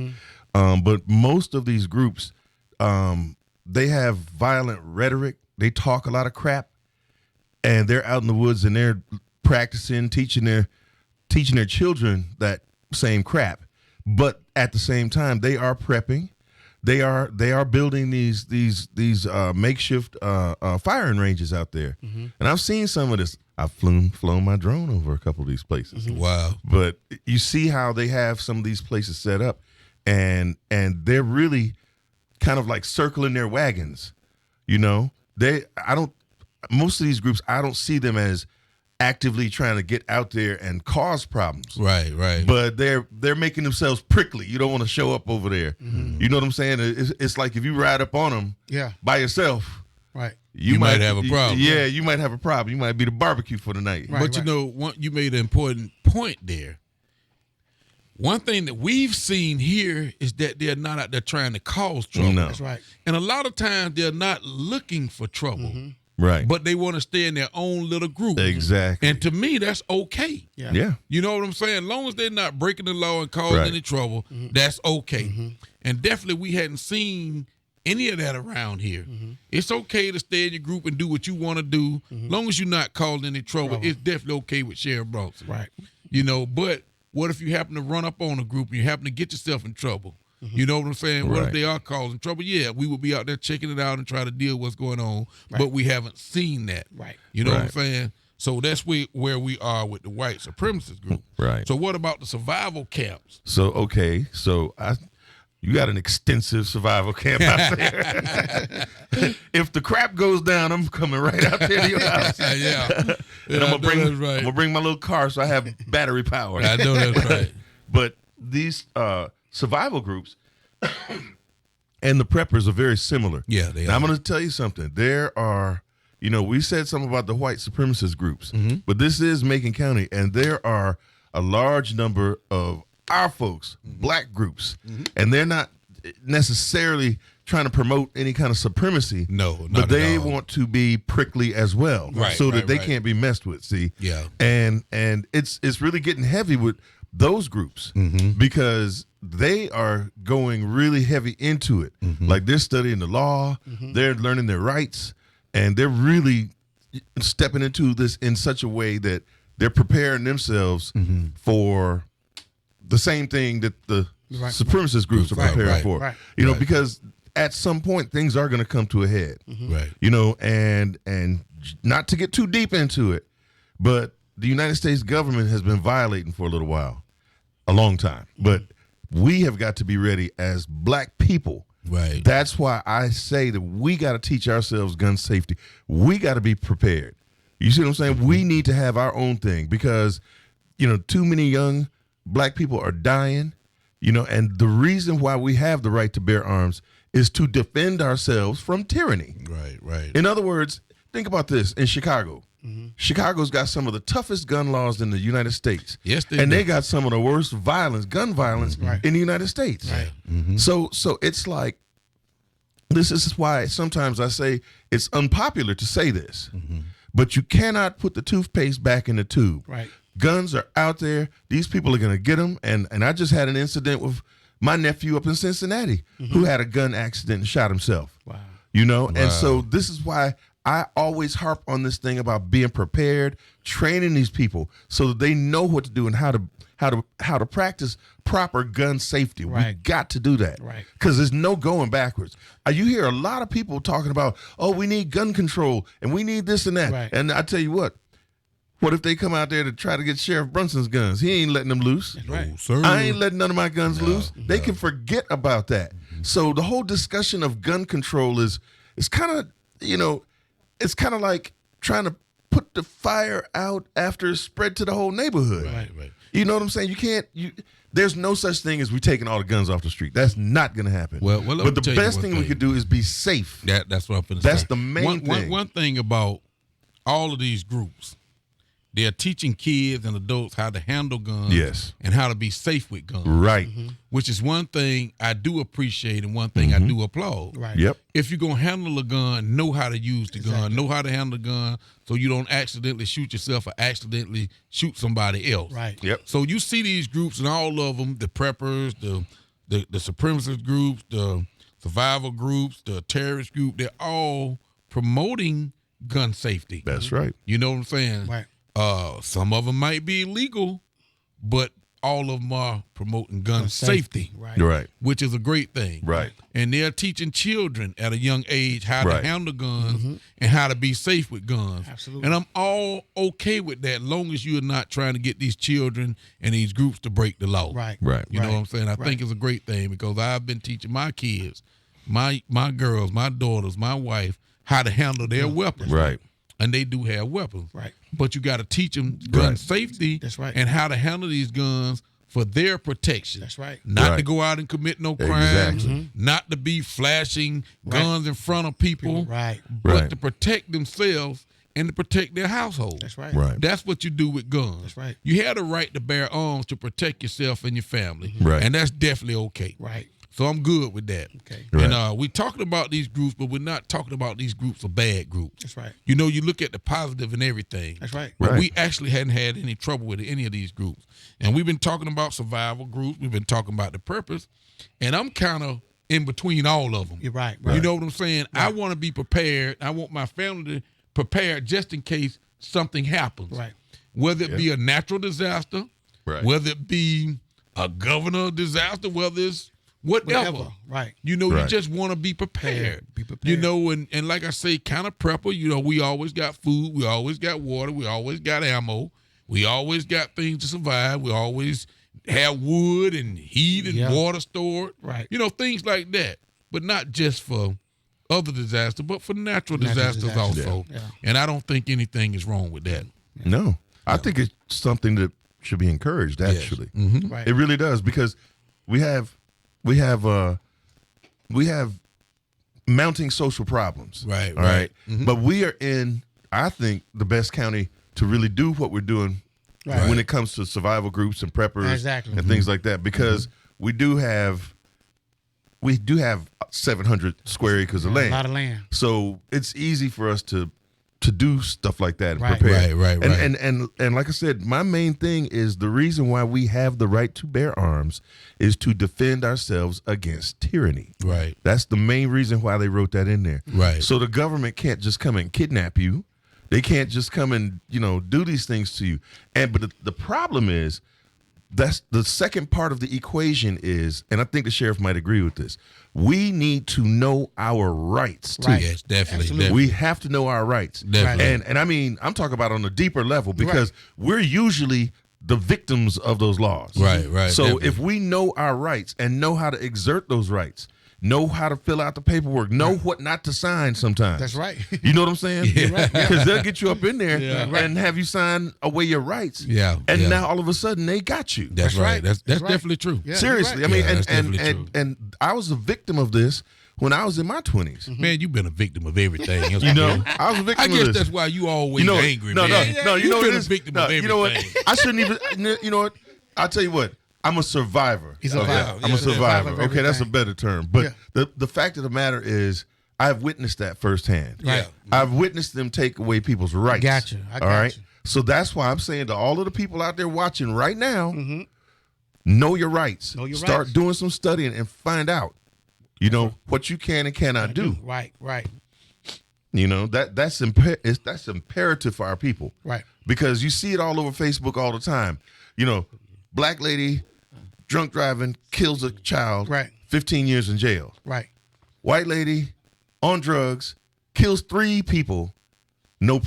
[SPEAKER 2] But most of these groups, they have violent rhetoric. They talk a lot of crap, and they're out in the woods and they're practicing, teaching their children that same crap. But at the same time, they are prepping. They are building these makeshift firing ranges out there, and I've seen some of this. I've flown my drone over a couple of these places.
[SPEAKER 3] Wow!
[SPEAKER 2] But you see how they have some of these places set up, and they're really kind of like circling their wagons. You know, most of these groups, I don't see them as actively trying to get out there and cause problems.
[SPEAKER 3] Right.
[SPEAKER 2] But they're making themselves prickly. You don't want to show up over there. You know what I'm saying? It's like if you ride up on them by yourself,
[SPEAKER 1] Right.
[SPEAKER 3] You might have a problem.
[SPEAKER 2] Yeah, you might have a problem. You might be the barbecue for the night.
[SPEAKER 1] Right.
[SPEAKER 3] But you know, you made an important point there. One thing that we've seen here is that they're not out there trying to cause trouble.
[SPEAKER 2] No.
[SPEAKER 1] That's right.
[SPEAKER 3] And a lot of times they're not looking for trouble,
[SPEAKER 2] Right.
[SPEAKER 3] but they want to stay in their own little group.
[SPEAKER 2] Exactly.
[SPEAKER 3] And to me, that's okay.
[SPEAKER 2] Yeah.
[SPEAKER 3] You know what I'm saying? As long as they're not breaking the law and causing
[SPEAKER 2] Right.
[SPEAKER 3] any trouble, that's okay. And definitely we hadn't seen any of that around here. It's okay to stay in your group and do what you want to do. Long as you're not causing any trouble, it's definitely okay with Sheriff Bronson.
[SPEAKER 1] Right.
[SPEAKER 3] You know, but what if you happen to run up on a group and you happen to get yourself in trouble? You know what I'm saying? What if
[SPEAKER 2] Right.
[SPEAKER 3] they are causing trouble? Yeah, we will be out there checking it out and try to deal with what's going on, but we haven't seen that.
[SPEAKER 1] Right.
[SPEAKER 3] You know what I'm
[SPEAKER 2] Right.
[SPEAKER 3] saying? So that's where we are with the white supremacist group.
[SPEAKER 2] Right.
[SPEAKER 3] So what about the survival camps?
[SPEAKER 2] So you got an extensive survival camp out there. If the crap goes down, I'm coming right out there to your house.
[SPEAKER 3] Yeah.
[SPEAKER 2] And I'm
[SPEAKER 3] right.
[SPEAKER 2] gonna bring my little car so I have battery power.
[SPEAKER 3] I know that's right.
[SPEAKER 2] But these survival groups and the preppers are very similar.
[SPEAKER 3] Yeah, they
[SPEAKER 2] And
[SPEAKER 3] are.
[SPEAKER 2] I'm going to tell you something. There are, we said something about the white supremacist groups, but this is Macon County, and there are a large number of our folks, black groups, and they're not necessarily trying to promote any kind of supremacy.
[SPEAKER 3] No, not
[SPEAKER 2] but they
[SPEAKER 3] at all.
[SPEAKER 2] want to be prickly as well,
[SPEAKER 3] Right,
[SPEAKER 2] so that
[SPEAKER 3] right,
[SPEAKER 2] they
[SPEAKER 3] right.
[SPEAKER 2] can't be messed with. See,
[SPEAKER 3] Yeah.
[SPEAKER 2] and it's really getting heavy with those groups because they are going really heavy into it. Like they're studying the law, they're learning their rights, and they're really stepping into this in such a way that they're preparing themselves for the same thing that the
[SPEAKER 1] Right.
[SPEAKER 2] supremacist groups are
[SPEAKER 3] Right,
[SPEAKER 2] preparing
[SPEAKER 3] right,
[SPEAKER 2] for.
[SPEAKER 1] right.
[SPEAKER 2] You know,
[SPEAKER 3] Right.
[SPEAKER 2] because at some point things are going to come to a head.
[SPEAKER 3] Right.
[SPEAKER 2] And not to get too deep into it, but the United States government has been violating for a long time. But we have got to be ready as black people.
[SPEAKER 3] Right.
[SPEAKER 2] That's why I say that we got to teach ourselves gun safety. We got to be prepared. You see what I'm saying? We need to have our own thing because, too many young black people are dying, and the reason why we have the right to bear arms is to defend ourselves from tyranny.
[SPEAKER 3] Right.
[SPEAKER 2] In other words, think about this. In Chicago, Chicago's got some of the toughest gun laws in the United States.
[SPEAKER 3] Yes, they
[SPEAKER 2] and
[SPEAKER 3] do.
[SPEAKER 2] they got some of the worst gun violence in the United States.
[SPEAKER 3] Right.
[SPEAKER 2] So it's like, this is why sometimes I say it's unpopular to say this, but you cannot put the toothpaste back in the tube.
[SPEAKER 1] Right.
[SPEAKER 2] Guns are out there. These people are going to get them. And I just had an incident with my nephew up in Cincinnati who had a gun accident and shot himself.
[SPEAKER 1] Wow.
[SPEAKER 2] And so this is why I always harp on this thing about being prepared, training these people so that they know what to do and how to practice proper gun safety. We
[SPEAKER 1] Right.
[SPEAKER 2] got to do that.
[SPEAKER 1] Right.
[SPEAKER 2] Because there's no going backwards. You hear a lot of people talking about, we need gun control and we need this and that.
[SPEAKER 1] Right.
[SPEAKER 2] And I tell you what if they come out there to try to get Sheriff Brunson's guns? He ain't letting them loose.
[SPEAKER 1] Right.
[SPEAKER 3] No, sir.
[SPEAKER 2] I ain't letting none of my guns loose. They can forget about that. So the whole discussion of gun control is kind of, it's kind of like trying to put the fire out after it's spread to the whole neighborhood.
[SPEAKER 3] Right.
[SPEAKER 2] You know what I'm saying? There's no such thing as we taking all the guns off the street. That's not going to happen.
[SPEAKER 3] Well, let me
[SPEAKER 2] but the
[SPEAKER 3] tell you
[SPEAKER 2] best
[SPEAKER 3] one
[SPEAKER 2] thing we
[SPEAKER 3] thing.
[SPEAKER 2] could do is be safe.
[SPEAKER 3] That's what I'm finna say.
[SPEAKER 2] That's the main thing.
[SPEAKER 3] One thing about all of these groups, they're teaching kids and adults how to handle guns
[SPEAKER 2] Yes.
[SPEAKER 3] and how to be safe with guns.
[SPEAKER 2] Right.
[SPEAKER 3] Which is one thing I do appreciate and one thing I do applaud.
[SPEAKER 1] Right.
[SPEAKER 2] Yep.
[SPEAKER 3] If you're going to handle a gun, know how to use the gun,
[SPEAKER 1] Exactly.
[SPEAKER 3] know how to handle the gun so you don't accidentally shoot yourself or accidentally shoot somebody else.
[SPEAKER 1] Right.
[SPEAKER 2] Yep.
[SPEAKER 3] So you see these groups and all of them, the preppers, the supremacist groups, the survival groups, the terrorist group, they're all promoting gun safety.
[SPEAKER 2] That's right.
[SPEAKER 3] You know what I'm saying?
[SPEAKER 1] Right.
[SPEAKER 3] Some of them might be illegal, but all of them are promoting gun safety,
[SPEAKER 1] Right.
[SPEAKER 2] Right.
[SPEAKER 3] which is a great thing.
[SPEAKER 2] Right.
[SPEAKER 3] And they're teaching children at a young age how
[SPEAKER 2] Right.
[SPEAKER 3] to handle guns and how to be safe with guns.
[SPEAKER 1] Absolutely.
[SPEAKER 3] And I'm all okay with that, long as you're not trying to get these children and these groups to break the law.
[SPEAKER 1] Right.
[SPEAKER 2] Right.
[SPEAKER 3] You know
[SPEAKER 1] Right.
[SPEAKER 3] what I'm saying? I think it's a great thing because I've been teaching my kids, my girls, my daughters, my wife, how to handle their weapons.
[SPEAKER 2] Right.
[SPEAKER 3] And they do have weapons.
[SPEAKER 1] Right.
[SPEAKER 3] But you got to teach them gun
[SPEAKER 2] Right.
[SPEAKER 3] safety.
[SPEAKER 1] That's right.
[SPEAKER 3] And how to handle these guns for their protection.
[SPEAKER 1] That's right.
[SPEAKER 3] Not to
[SPEAKER 2] Right.
[SPEAKER 3] go out and commit no crimes.
[SPEAKER 2] Exactly.
[SPEAKER 3] Not to be flashing guns in front of people.
[SPEAKER 1] Right.
[SPEAKER 3] But
[SPEAKER 2] Right.
[SPEAKER 3] to protect themselves and to protect their household.
[SPEAKER 1] That's right.
[SPEAKER 2] Right.
[SPEAKER 3] That's what you do with guns.
[SPEAKER 1] That's right.
[SPEAKER 3] You have the right to bear arms to protect yourself and your family.
[SPEAKER 2] Right.
[SPEAKER 3] And that's definitely okay.
[SPEAKER 1] Right.
[SPEAKER 3] So I'm good with that.
[SPEAKER 1] Okay.
[SPEAKER 2] Right.
[SPEAKER 3] And we talking about these groups, but we're not talking about these groups are bad groups.
[SPEAKER 1] That's right.
[SPEAKER 3] You know, you look at the positive in everything.
[SPEAKER 1] That's right.
[SPEAKER 3] But
[SPEAKER 2] Right.
[SPEAKER 3] we actually hadn't had any trouble with any of these groups. And we've been talking about survival groups. We've been talking about the purpose. And I'm kind of in between all of them.
[SPEAKER 1] You're right.
[SPEAKER 3] You
[SPEAKER 1] Right.
[SPEAKER 3] know what I'm saying? I want to be prepared. I want my family to prepare just in case something happens.
[SPEAKER 1] Right.
[SPEAKER 3] Whether it be a natural disaster,
[SPEAKER 2] Right.
[SPEAKER 3] whether it be a governor disaster, whether it's whatever.
[SPEAKER 1] Whatever. Right.
[SPEAKER 3] You know,
[SPEAKER 2] Right.
[SPEAKER 3] you just want to be prepared.
[SPEAKER 1] Be prepared.
[SPEAKER 3] You know, and like I say, kind of prepper, you know, we always got food, we always got water, we always got ammo, we always got things to survive, we always have wood and heat and
[SPEAKER 1] Yeah.
[SPEAKER 3] water stored.
[SPEAKER 1] Right.
[SPEAKER 3] You know, things like that. But not just for other disasters, but for natural disasters
[SPEAKER 1] disasters.
[SPEAKER 3] also.
[SPEAKER 1] Yeah.
[SPEAKER 3] And I don't think anything is wrong with that.
[SPEAKER 2] No. I think it's something that should be encouraged, actually.
[SPEAKER 1] Right.
[SPEAKER 2] It really does, because we have mounting social problems.
[SPEAKER 3] Right,
[SPEAKER 2] All
[SPEAKER 3] right.
[SPEAKER 2] right. But we are in, I think, the best county to really do what we're doing
[SPEAKER 1] Right.
[SPEAKER 2] when it comes to survival groups and preppers
[SPEAKER 1] Exactly.
[SPEAKER 2] and things like that, because we do have 700 square acres of
[SPEAKER 1] A
[SPEAKER 2] land.
[SPEAKER 1] lot of land.
[SPEAKER 2] So it's easy for us to do stuff like that and
[SPEAKER 1] Right.
[SPEAKER 2] prepare.
[SPEAKER 3] Right.
[SPEAKER 2] And like I said, my main thing is the reason why we have the right to bear arms is to defend ourselves against tyranny.
[SPEAKER 3] Right.
[SPEAKER 2] That's the main reason why they wrote that in there.
[SPEAKER 3] Right.
[SPEAKER 2] So the government can't just come and kidnap you. They can't just come and, do these things to you. But the problem is, that's the second part of the equation is, and I think the sheriff might agree with this, we need to know our rights too.
[SPEAKER 1] Right.
[SPEAKER 3] Yes, definitely.
[SPEAKER 1] Absolutely.
[SPEAKER 3] definitely.
[SPEAKER 2] We have to know our rights.
[SPEAKER 3] Definitely.
[SPEAKER 2] And I mean, I'm talking about on a deeper level, because we're usually the victims of those laws.
[SPEAKER 3] Right.
[SPEAKER 2] So
[SPEAKER 3] definitely.
[SPEAKER 2] if we know our rights and know how to exert those rights, know how to fill out the paperwork, know what not to sign sometimes.
[SPEAKER 1] That's right.
[SPEAKER 2] You know what I'm saying?
[SPEAKER 3] Yeah.
[SPEAKER 1] Right.
[SPEAKER 2] Because they'll get you up in there
[SPEAKER 3] Yeah.
[SPEAKER 2] and have you sign away your rights.
[SPEAKER 3] Yeah,
[SPEAKER 2] And
[SPEAKER 3] yeah.
[SPEAKER 2] now all of a sudden they got you.
[SPEAKER 3] That's right. That's
[SPEAKER 1] That's right.
[SPEAKER 3] definitely true.
[SPEAKER 1] Yeah.
[SPEAKER 2] Seriously.
[SPEAKER 1] you're
[SPEAKER 2] I mean,
[SPEAKER 3] Yeah, that's
[SPEAKER 2] and,
[SPEAKER 3] definitely
[SPEAKER 2] and, and I was a victim of this when I was in my 20s.
[SPEAKER 3] Man, you've been a victim of everything.
[SPEAKER 2] You know, I was a victim
[SPEAKER 3] I
[SPEAKER 2] of
[SPEAKER 3] guess
[SPEAKER 2] this.
[SPEAKER 3] that's why you always angry,
[SPEAKER 2] no,
[SPEAKER 3] man.
[SPEAKER 2] No,
[SPEAKER 3] You've
[SPEAKER 2] know
[SPEAKER 3] been
[SPEAKER 2] what
[SPEAKER 3] a
[SPEAKER 2] it is?
[SPEAKER 3] victim
[SPEAKER 2] No,
[SPEAKER 3] of everything.
[SPEAKER 2] You know what? I shouldn't even. You know what? I'll tell you what. I'm a survivor.
[SPEAKER 1] He's a
[SPEAKER 2] Okay?
[SPEAKER 1] survivor.
[SPEAKER 2] I'm
[SPEAKER 3] Yeah,
[SPEAKER 2] a survivor.
[SPEAKER 1] of
[SPEAKER 2] Okay, that's a
[SPEAKER 1] everything.
[SPEAKER 2] better term. But
[SPEAKER 1] Yeah.
[SPEAKER 2] the fact of the matter is, I've witnessed that firsthand.
[SPEAKER 3] Right.
[SPEAKER 2] I've witnessed them take away people's rights.
[SPEAKER 1] Gotcha. I
[SPEAKER 2] All
[SPEAKER 1] got
[SPEAKER 2] right.
[SPEAKER 1] you.
[SPEAKER 2] So that's why I'm saying to all of the people out there watching right now, know your rights.
[SPEAKER 1] Know your
[SPEAKER 2] Start
[SPEAKER 1] rights.
[SPEAKER 2] doing some studying and find out, what you can and cannot do.
[SPEAKER 1] Right. Right.
[SPEAKER 2] That's imperative for our people.
[SPEAKER 1] Right.
[SPEAKER 2] Because you see it all over Facebook all the time. Black lady drunk driving kills a child.
[SPEAKER 1] Right.
[SPEAKER 2] 15 years in jail.
[SPEAKER 1] Right.
[SPEAKER 2] White lady on drugs kills 3 people. No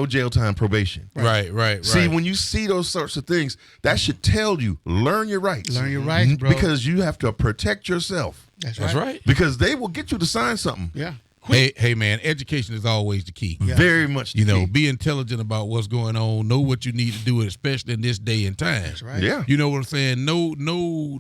[SPEAKER 2] jail time, probation.
[SPEAKER 3] Right.
[SPEAKER 2] See, when you see those sorts of things, that should tell you, learn your rights.
[SPEAKER 1] Learn your rights, bro.
[SPEAKER 2] Because you have to protect yourself.
[SPEAKER 1] That's
[SPEAKER 3] That's
[SPEAKER 1] right.
[SPEAKER 3] right.
[SPEAKER 2] Because they will get you to sign something.
[SPEAKER 1] Yeah.
[SPEAKER 3] Hey, man, education is always the key.
[SPEAKER 2] Very much the key.
[SPEAKER 3] Be intelligent about what's going on. Know what you need to do, especially in this day and time.
[SPEAKER 1] That's right.
[SPEAKER 2] Yeah.
[SPEAKER 3] You know what I'm saying? Know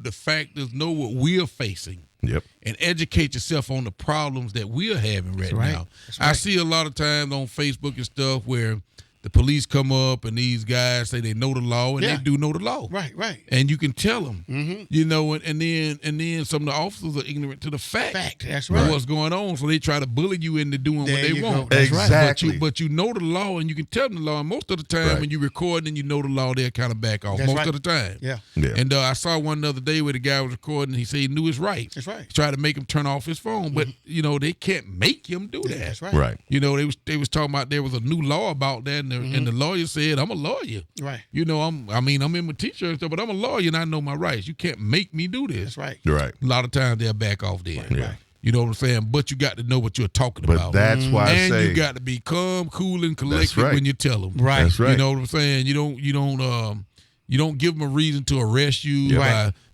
[SPEAKER 3] the factors, know what we're facing.
[SPEAKER 2] Yep.
[SPEAKER 3] And educate yourself on the problems that we're having right
[SPEAKER 1] right.
[SPEAKER 3] now.
[SPEAKER 1] That's
[SPEAKER 3] I
[SPEAKER 1] right.
[SPEAKER 3] see a lot of times on Facebook and stuff where the police come up and these guys say they know the law, and they do know the law.
[SPEAKER 1] Right.
[SPEAKER 3] And you can tell them, you know, and then some of the officers are ignorant to the fact
[SPEAKER 1] That's
[SPEAKER 3] of
[SPEAKER 1] right.
[SPEAKER 3] what's going on, so they try to bully you into doing what
[SPEAKER 1] There
[SPEAKER 3] they
[SPEAKER 1] you go.
[SPEAKER 3] want.
[SPEAKER 1] That's right.
[SPEAKER 2] Exactly.
[SPEAKER 3] But you know the law, and you can tell them the law. And most of the time, when you record and you know the law, they'll kind of back off.
[SPEAKER 1] That's
[SPEAKER 3] Most
[SPEAKER 1] right.
[SPEAKER 3] of the time.
[SPEAKER 2] Yeah.
[SPEAKER 3] And I saw one the other day where the guy was recording, and he said he knew his rights.
[SPEAKER 1] That's right.
[SPEAKER 3] He tried to make him turn off his phone, but you know they can't make him do that.
[SPEAKER 1] That's right.
[SPEAKER 2] Right.
[SPEAKER 3] You know they was talking about there was a new law about that, and the lawyer said, "I'm a lawyer.
[SPEAKER 1] Right.
[SPEAKER 3] You know I'm in my t-shirt and stuff, but I'm a lawyer and I know my rights. You can't make me do this."
[SPEAKER 1] That's right.
[SPEAKER 2] Right.
[SPEAKER 3] A lot of times they'll back off there.
[SPEAKER 2] Yeah.
[SPEAKER 3] You know what I'm saying? But you got to know what you're talking
[SPEAKER 2] But
[SPEAKER 3] about.
[SPEAKER 2] that's why I
[SPEAKER 3] and
[SPEAKER 2] say
[SPEAKER 3] you got to be calm, cool, and collected
[SPEAKER 2] right.
[SPEAKER 3] when you tell them.
[SPEAKER 1] Right.
[SPEAKER 2] That's right.
[SPEAKER 3] You know what I'm saying? You don't give them a reason to arrest you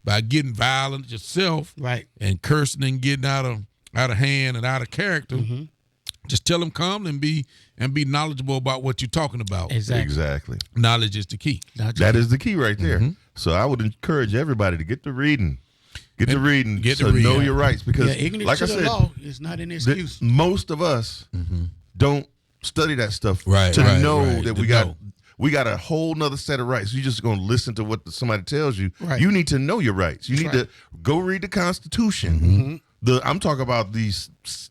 [SPEAKER 3] by getting violent yourself,
[SPEAKER 1] Right.
[SPEAKER 3] and cursing and getting out of hand and out of character. Just tell them calm and be knowledgeable about what you're talking about.
[SPEAKER 2] Exactly.
[SPEAKER 3] Knowledge is the key.
[SPEAKER 2] That is the key right there. So I would encourage everybody to get to reading. Get to reading.
[SPEAKER 3] Get to
[SPEAKER 2] so know
[SPEAKER 3] reading.
[SPEAKER 2] your rights, because
[SPEAKER 1] Ignorance
[SPEAKER 2] like
[SPEAKER 1] to
[SPEAKER 2] I
[SPEAKER 1] the
[SPEAKER 2] said,
[SPEAKER 1] law is not an excuse.
[SPEAKER 2] most of us don't study that stuff
[SPEAKER 3] Right,
[SPEAKER 2] to
[SPEAKER 3] right,
[SPEAKER 2] know
[SPEAKER 3] right,
[SPEAKER 2] that
[SPEAKER 3] to
[SPEAKER 2] we got a whole nother set of rights. You're just going to listen to what somebody tells you.
[SPEAKER 1] Right.
[SPEAKER 2] You need to know your rights. You need to go read the Constitution. I'm talking about the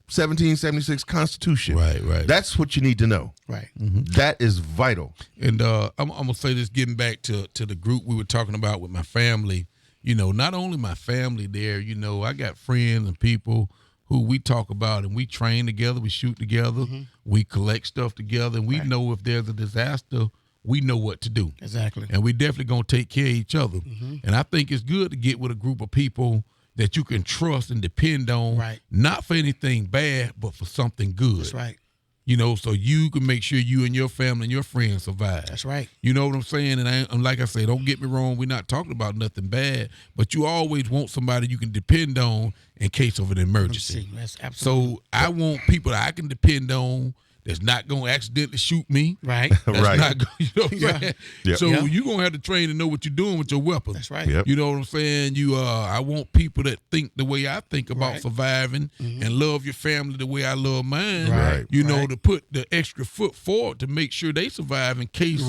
[SPEAKER 2] 1776 Constitution.
[SPEAKER 3] Right.
[SPEAKER 2] That's what you need to know.
[SPEAKER 1] Right.
[SPEAKER 2] That is vital.
[SPEAKER 3] And I'm gonna say this, getting back to the group we were talking about with my family. You know, not only my family there. You know, I got friends and people who we talk about, and we train together, we shoot together, we collect stuff together, and we know if there's a disaster, we know what to do.
[SPEAKER 1] Exactly.
[SPEAKER 3] And we definitely gonna take care of each other. And I think it's good to get with a group of people that you can trust and depend on, not for anything bad, but for something good.
[SPEAKER 1] That's right.
[SPEAKER 3] You know, so you can make sure you and your family and your friends survive.
[SPEAKER 1] That's right.
[SPEAKER 3] You know what I'm saying? And like I say, don't get me wrong, we're not talking about nothing bad, but you always want somebody you can depend on in case of an emergency.
[SPEAKER 1] That's absolutely.
[SPEAKER 3] So I want people that I can depend on that's not going to accidentally shoot me.
[SPEAKER 1] Right.
[SPEAKER 3] That's
[SPEAKER 2] Right.
[SPEAKER 3] not gonna, you know what I'm saying?
[SPEAKER 2] Yep.
[SPEAKER 3] So
[SPEAKER 1] Yep.
[SPEAKER 3] you're going to have to train to know what you're doing with your weapons.
[SPEAKER 1] That's right.
[SPEAKER 2] Yep.
[SPEAKER 3] You know what I'm saying? I want people that think the way I think about surviving and love your family the way I love mine.
[SPEAKER 2] Right.
[SPEAKER 3] You know, to put the extra foot forward to make sure they survive in case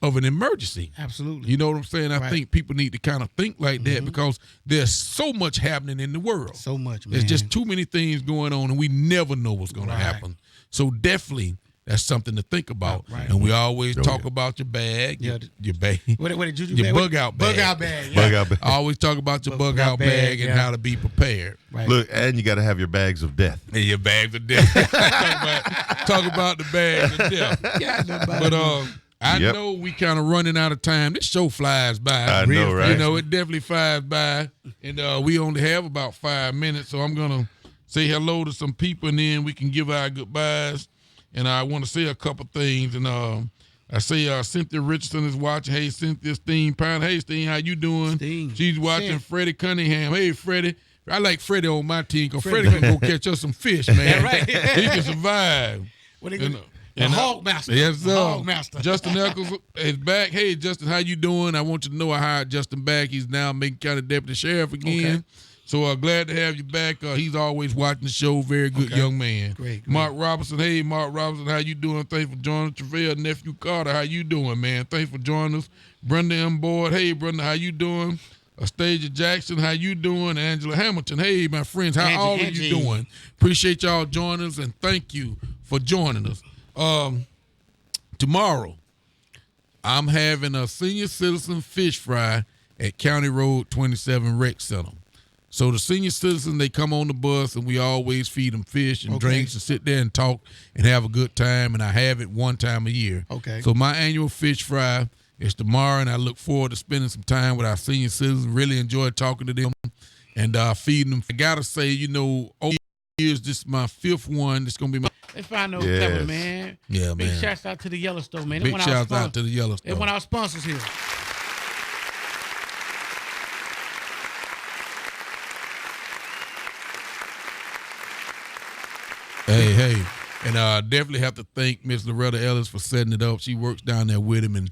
[SPEAKER 3] of an emergency.
[SPEAKER 1] Absolutely.
[SPEAKER 3] You know what I'm saying? I think people need to kind of think like that, because there's so much happening in the world.
[SPEAKER 1] So much, man.
[SPEAKER 3] There's just too many things going on, and we never know what's going to happen. So definitely, that's something to think about. And we always talk about your bag, your bag,
[SPEAKER 1] What did you do?
[SPEAKER 3] your bug out bag.
[SPEAKER 1] Bug out bag.
[SPEAKER 2] Bug out bag.
[SPEAKER 3] I always talk about your bug out bag and how to be prepared.
[SPEAKER 1] Right.
[SPEAKER 2] Look, and you got to have your bags of death.
[SPEAKER 3] And your bags of death. talk about the bags of death. But I know we kind of running out of time. This show flies by.
[SPEAKER 2] I know, right?
[SPEAKER 3] You know, it definitely flies by. And we only have about 5 minutes, so I'm going to say hello to some people, and then we can give our goodbyes. And I want to say a couple things. And I say Cynthia Richardson is watching. Hey, Cynthia, Steen Pine. Hey, Steen, how you doing?
[SPEAKER 1] Steen.
[SPEAKER 3] She's watching.
[SPEAKER 1] Steen.
[SPEAKER 3] Freddie Cunningham. Hey, Freddie. I like Freddie on my team, because Freddie can go catch us some fish, man.
[SPEAKER 1] Right.
[SPEAKER 3] He can survive.
[SPEAKER 1] What they
[SPEAKER 3] And,
[SPEAKER 1] gonna- the Hog Master.
[SPEAKER 3] Yes, sir.
[SPEAKER 1] The Hog Master.
[SPEAKER 3] Justin Eccles is back. Hey, Justin, how you doing? I want you to know I hired Justin back. He's now Macon County Deputy Sheriff again.
[SPEAKER 1] Okay.
[SPEAKER 3] So glad to have you back. He's always watching the show. Very good young man.
[SPEAKER 1] Great.
[SPEAKER 3] Mark Robinson. Hey, Mark Robinson, how you doing? Thanks for joining us. Travell, nephew Carter, how you doing, man? Thanks for joining us. Brenda M. Boyd. Hey, Brenda, how you doing? Stasia Jackson, how you doing? Angela Hamilton. Hey, my friends, how all of you doing? Appreciate y'all joining us, and thank you for joining us. Tomorrow, I'm having a senior citizen fish fry at County Road 27 Rec Center. So the senior citizens, they come on the bus, and we always feed them fish and drinks and sit there and talk and have a good time, and I have it one time a year.
[SPEAKER 1] Okay.
[SPEAKER 3] So my annual fish fry is tomorrow, and I look forward to spending some time with our senior citizens. Really enjoy talking to them and feeding them. I got to say, you know, over the years, this is my 5th one. It's going to be my...
[SPEAKER 1] Let's find those
[SPEAKER 2] Yes.
[SPEAKER 1] clever, man.
[SPEAKER 3] Yeah,
[SPEAKER 1] Big
[SPEAKER 3] man.
[SPEAKER 1] shouts out to the Yellowstone, man.
[SPEAKER 3] Big shouts out to the
[SPEAKER 1] They
[SPEAKER 3] Yellowstone.
[SPEAKER 1] one of our sponsors here.
[SPEAKER 3] Hey. And definitely have to thank Miss Loretta Ellis for setting it up. She works down there with him, and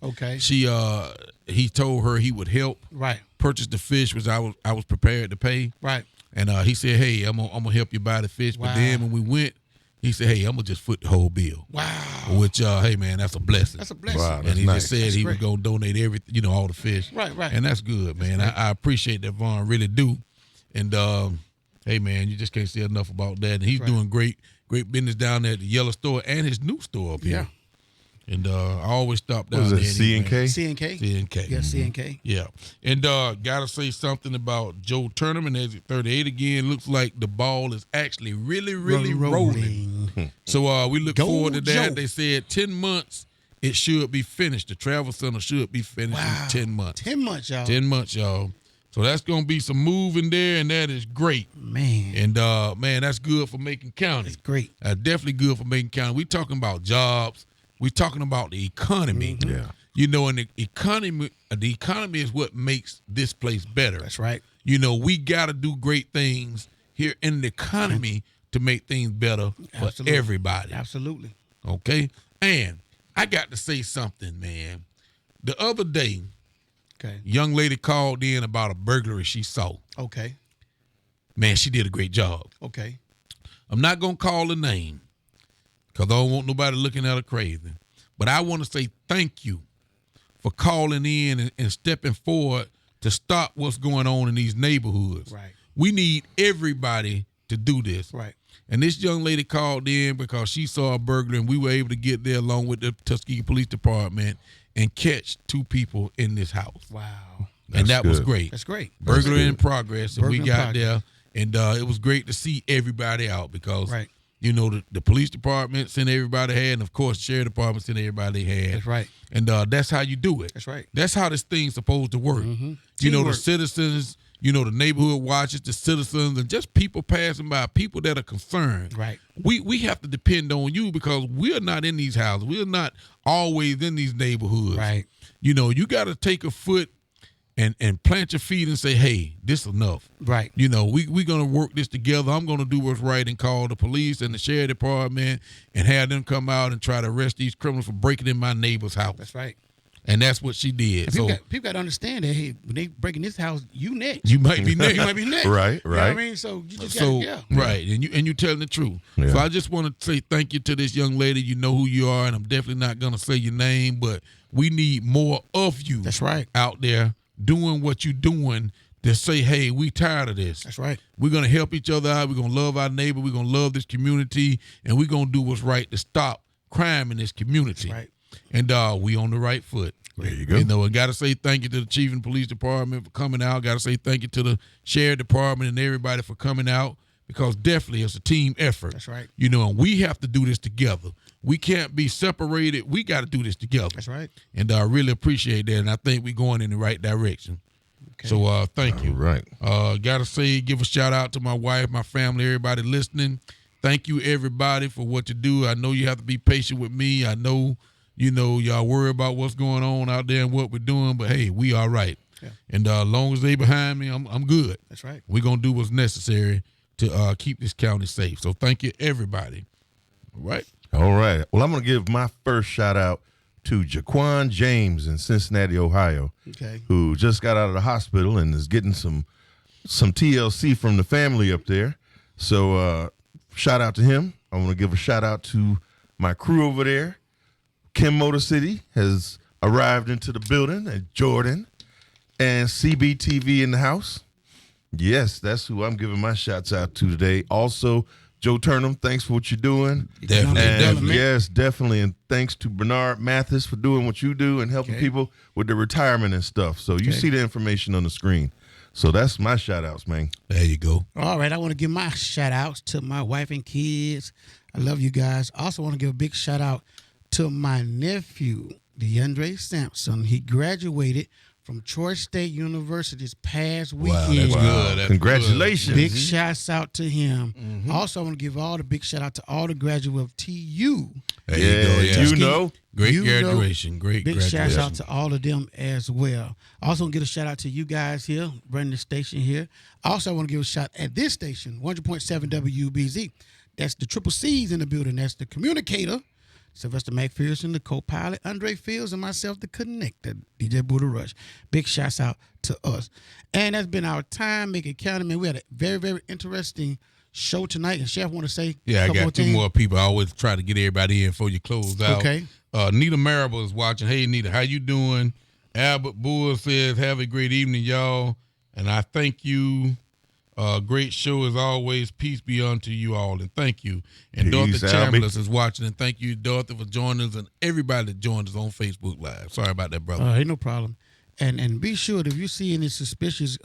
[SPEAKER 3] he told her he would help
[SPEAKER 1] Right.
[SPEAKER 3] purchase the fish, which I was prepared to pay.
[SPEAKER 1] Right.
[SPEAKER 3] And he said, "Hey, I'm gonna help you buy the fish." But
[SPEAKER 1] Wow.
[SPEAKER 3] then when we went, He said, "Hey, I'm gonna just foot the whole bill."
[SPEAKER 1] Wow.
[SPEAKER 3] Which, hey man, that's a blessing.
[SPEAKER 1] That's a blessing.
[SPEAKER 2] Wow,
[SPEAKER 3] And
[SPEAKER 2] that's
[SPEAKER 3] he
[SPEAKER 2] nice.
[SPEAKER 3] just said
[SPEAKER 1] That's
[SPEAKER 3] he was
[SPEAKER 1] great.
[SPEAKER 3] gonna donate everything, all the fish.
[SPEAKER 1] Right.
[SPEAKER 3] And that's good, man. I appreciate that, Vaughn, really do. And hey man, you just can't say enough about that. And he's doing great business down there at the Yellow Store and his new store up here. And I always stop down
[SPEAKER 2] What
[SPEAKER 3] there.
[SPEAKER 2] is it, C&K?
[SPEAKER 1] C&K?
[SPEAKER 3] C&K.
[SPEAKER 1] Yeah, C&K.
[SPEAKER 3] Yeah. And gotta say something about Joe Tournament as at 38 again. Looks like the ball is actually really rolling. So we look
[SPEAKER 1] Go
[SPEAKER 3] forward to that.
[SPEAKER 1] Joe.
[SPEAKER 3] They said 10 months it should be finished. The travel center should be finished in 10 months.
[SPEAKER 1] 10 months, y'all.
[SPEAKER 3] 10 months, y'all. So that's gonna be some moving there, and that is great.
[SPEAKER 1] Man.
[SPEAKER 3] And man, that's good for Macon County.
[SPEAKER 1] It's great.
[SPEAKER 3] Definitely good for Macon County. We talking about jobs. We talking about the economy.
[SPEAKER 2] Yeah.
[SPEAKER 3] And the economy is what makes this place better.
[SPEAKER 1] That's right.
[SPEAKER 3] We got to do great things here in the economy to make things better for
[SPEAKER 1] Absolutely.
[SPEAKER 3] everybody.
[SPEAKER 1] Absolutely.
[SPEAKER 3] Okay? And I got to say something, man. The other day,
[SPEAKER 1] Okay.
[SPEAKER 3] a young lady called in about a burglary she saw.
[SPEAKER 1] Okay.
[SPEAKER 3] Man, she did a great job.
[SPEAKER 1] Okay.
[SPEAKER 3] I'm not going to call her name because I don't want nobody looking at her crazy. But I want to say thank you for calling in and stepping forward to stop what's going on in these neighborhoods.
[SPEAKER 1] Right.
[SPEAKER 3] We need everybody to do this.
[SPEAKER 1] Right.
[SPEAKER 3] And this young lady called in because she saw a burglar, and we were able to get there along with the Tuskegee Police Department and catch 2 people in this house.
[SPEAKER 1] Wow.
[SPEAKER 3] And that was
[SPEAKER 2] good.
[SPEAKER 3] great.
[SPEAKER 1] That's great.
[SPEAKER 3] Burglary in progress, and
[SPEAKER 1] Burglary
[SPEAKER 3] we
[SPEAKER 1] in
[SPEAKER 3] got
[SPEAKER 1] progress.
[SPEAKER 3] there, and it was great to see everybody out because,
[SPEAKER 1] Right.
[SPEAKER 3] the police department sent everybody they had, and of course, the sheriff department sent everybody they had.
[SPEAKER 1] That's right.
[SPEAKER 3] And that's how you do it.
[SPEAKER 1] That's right.
[SPEAKER 3] That's how this thing's supposed to work. The
[SPEAKER 1] Teamwork.
[SPEAKER 3] citizens, the neighborhood watchers, the citizens, and just people passing by, people that are concerned.
[SPEAKER 1] Right.
[SPEAKER 3] We have to depend on you because we're not in these houses. We're not always in these neighborhoods.
[SPEAKER 1] Right.
[SPEAKER 3] You got to take a foot and plant your feet and say, hey, this is enough.
[SPEAKER 1] Right.
[SPEAKER 3] We're going to work this together. I'm going to do what's right and call the police and the sheriff department and have them come out and try to arrest these criminals for breaking in my neighbor's house.
[SPEAKER 1] That's right.
[SPEAKER 3] And that's what she did.
[SPEAKER 1] And
[SPEAKER 3] So
[SPEAKER 1] people got to understand that, hey, when they break in this house, you next.
[SPEAKER 3] you might be next.
[SPEAKER 1] You might be next.
[SPEAKER 2] Right,
[SPEAKER 1] You know what I
[SPEAKER 2] right.
[SPEAKER 1] mean? So you just
[SPEAKER 3] So
[SPEAKER 1] got to,
[SPEAKER 3] right, and you telling the truth.
[SPEAKER 2] Yeah.
[SPEAKER 3] So I just want to say thank you to this young lady. You know who you are, and I'm definitely not gonna say your name, but we need more of you.
[SPEAKER 1] That's right.
[SPEAKER 3] Out there doing what you're doing to say, hey, we tired of this.
[SPEAKER 1] That's right.
[SPEAKER 3] We're gonna help each other out. We're gonna love our neighbor. We're gonna love this community, and we're gonna do what's right to stop crime in this community.
[SPEAKER 1] That's right.
[SPEAKER 3] And we on the right foot.
[SPEAKER 2] There you go.
[SPEAKER 3] I got to say thank you to the chief and police department for coming out. Got to say thank you to the sheriff department and everybody for coming out because definitely it's a team effort.
[SPEAKER 1] That's right.
[SPEAKER 3] And we have to do this together. We can't be separated. We got to do this together.
[SPEAKER 1] That's right.
[SPEAKER 3] And I really appreciate that, and I think we're going in the right direction.
[SPEAKER 1] Okay.
[SPEAKER 3] So thank you.
[SPEAKER 2] All right.
[SPEAKER 3] Got to say, give a shout out to my wife, my family, everybody listening. Thank you, everybody, for what you do. I know you have to be patient with me. I know, y'all worry about what's going on out there and what we're doing, but hey, we all right.
[SPEAKER 1] Yeah.
[SPEAKER 3] And as long as they behind me, I'm good.
[SPEAKER 1] That's right.
[SPEAKER 3] We're going to do what's necessary to keep this county safe. So thank you, everybody. All right.
[SPEAKER 2] All right. Well, I'm going to give my first shout out to Jaquan James in Cincinnati, Ohio,
[SPEAKER 1] Okay.
[SPEAKER 2] who just got out of the hospital and is getting some TLC from the family up there. So shout out to him. I want to give a shout out to my crew over there. Kim Motor City has arrived into the building, and Jordan and CBTV in the house. Yes, that's who I'm giving my shouts out to today. Also, Joe Turnham, thanks for what you're doing.
[SPEAKER 3] Definitely,
[SPEAKER 2] And
[SPEAKER 3] definitely.
[SPEAKER 2] yes, definitely. And thanks to Bernard Mathis for doing what you do and helping
[SPEAKER 1] Okay.
[SPEAKER 2] people with their retirement and stuff. So you
[SPEAKER 1] Okay.
[SPEAKER 2] see the information on the screen. So that's my shout outs, man.
[SPEAKER 3] There you go.
[SPEAKER 1] All right. I want to give my shout outs to my wife and kids. I love you guys. I also want to give a big shout out to my nephew, DeAndre Sampson. He graduated from Troy State University this past weekend.
[SPEAKER 3] That's good. That's
[SPEAKER 2] Congratulations.
[SPEAKER 1] Big shouts out to him. Also, I want to give all the big shout out to all the graduates of TU.
[SPEAKER 3] There
[SPEAKER 2] Yeah,
[SPEAKER 3] you go. Yeah.
[SPEAKER 2] you know.
[SPEAKER 3] Great
[SPEAKER 1] You know,
[SPEAKER 3] graduation. Great
[SPEAKER 1] Big
[SPEAKER 3] graduation.
[SPEAKER 1] shouts out to all of them as well. Also, want to give a shout out to you guys here, running the station here. Also, I want to give a shout at this station, 100.7 WBZ. That's the Triple C's in the building. That's the communicator, Sylvester McPherson, the co-pilot, Andre Fields, and myself, the connector, DJ Buddha Rush. Big shouts out to us. And that's been our time, Macon County. Man, we had a very, very interesting show tonight. And Chef want to say
[SPEAKER 3] Yeah,
[SPEAKER 1] a
[SPEAKER 3] I
[SPEAKER 1] couple
[SPEAKER 3] got
[SPEAKER 1] of
[SPEAKER 3] two
[SPEAKER 1] things.
[SPEAKER 3] more people. I always try to get everybody in before you close out.
[SPEAKER 1] Okay.
[SPEAKER 3] Nita Marable is watching. Hey, Nita, how you doing? Albert Bull says, have a great evening, y'all. And I thank you. Great show as always. Peace be unto you all. And thank you. And
[SPEAKER 2] Peace,
[SPEAKER 3] Dorothy
[SPEAKER 2] Albie.
[SPEAKER 3] Chambliss is watching. And thank you, Dorothy, for joining us and everybody that joined us on Facebook Live. Sorry about that, brother.
[SPEAKER 1] Ain't no problem. And be sure that if you see any suspicious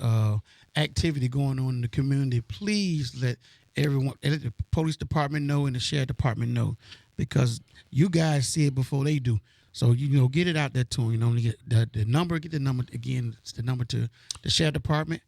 [SPEAKER 1] activity going on in the community, please let the police department know and the sheriff department know, because you guys see it before they do. So get it out there to them. Get the number. Get the number again. It's the number to the sheriff department.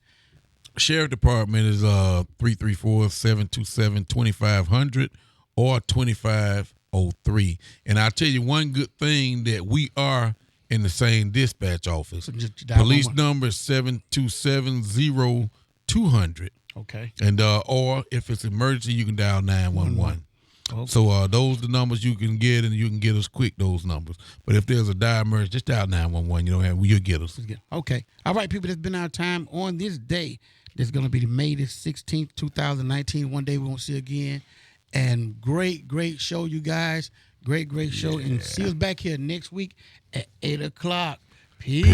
[SPEAKER 3] Sheriff Department is 334-727-2500 or 2503. And I'll tell you one good thing, that we are in the same dispatch office.
[SPEAKER 1] So just dial
[SPEAKER 3] Police
[SPEAKER 1] 111.
[SPEAKER 3] number is 727-0200.
[SPEAKER 1] Okay.
[SPEAKER 3] And or if it's emergency, you can dial 911.
[SPEAKER 1] Okay.
[SPEAKER 3] So those are the numbers you can get, and you can get us quick, those numbers. But if there's a dire emergency, just dial 911. You'll get us.
[SPEAKER 1] Okay. All right, people, that's been our time on this day. This is going to be May the 16th, 2019. One day we won't see again. And great show, you guys. Great show. And see us back here next week at 8 o'clock. Peace.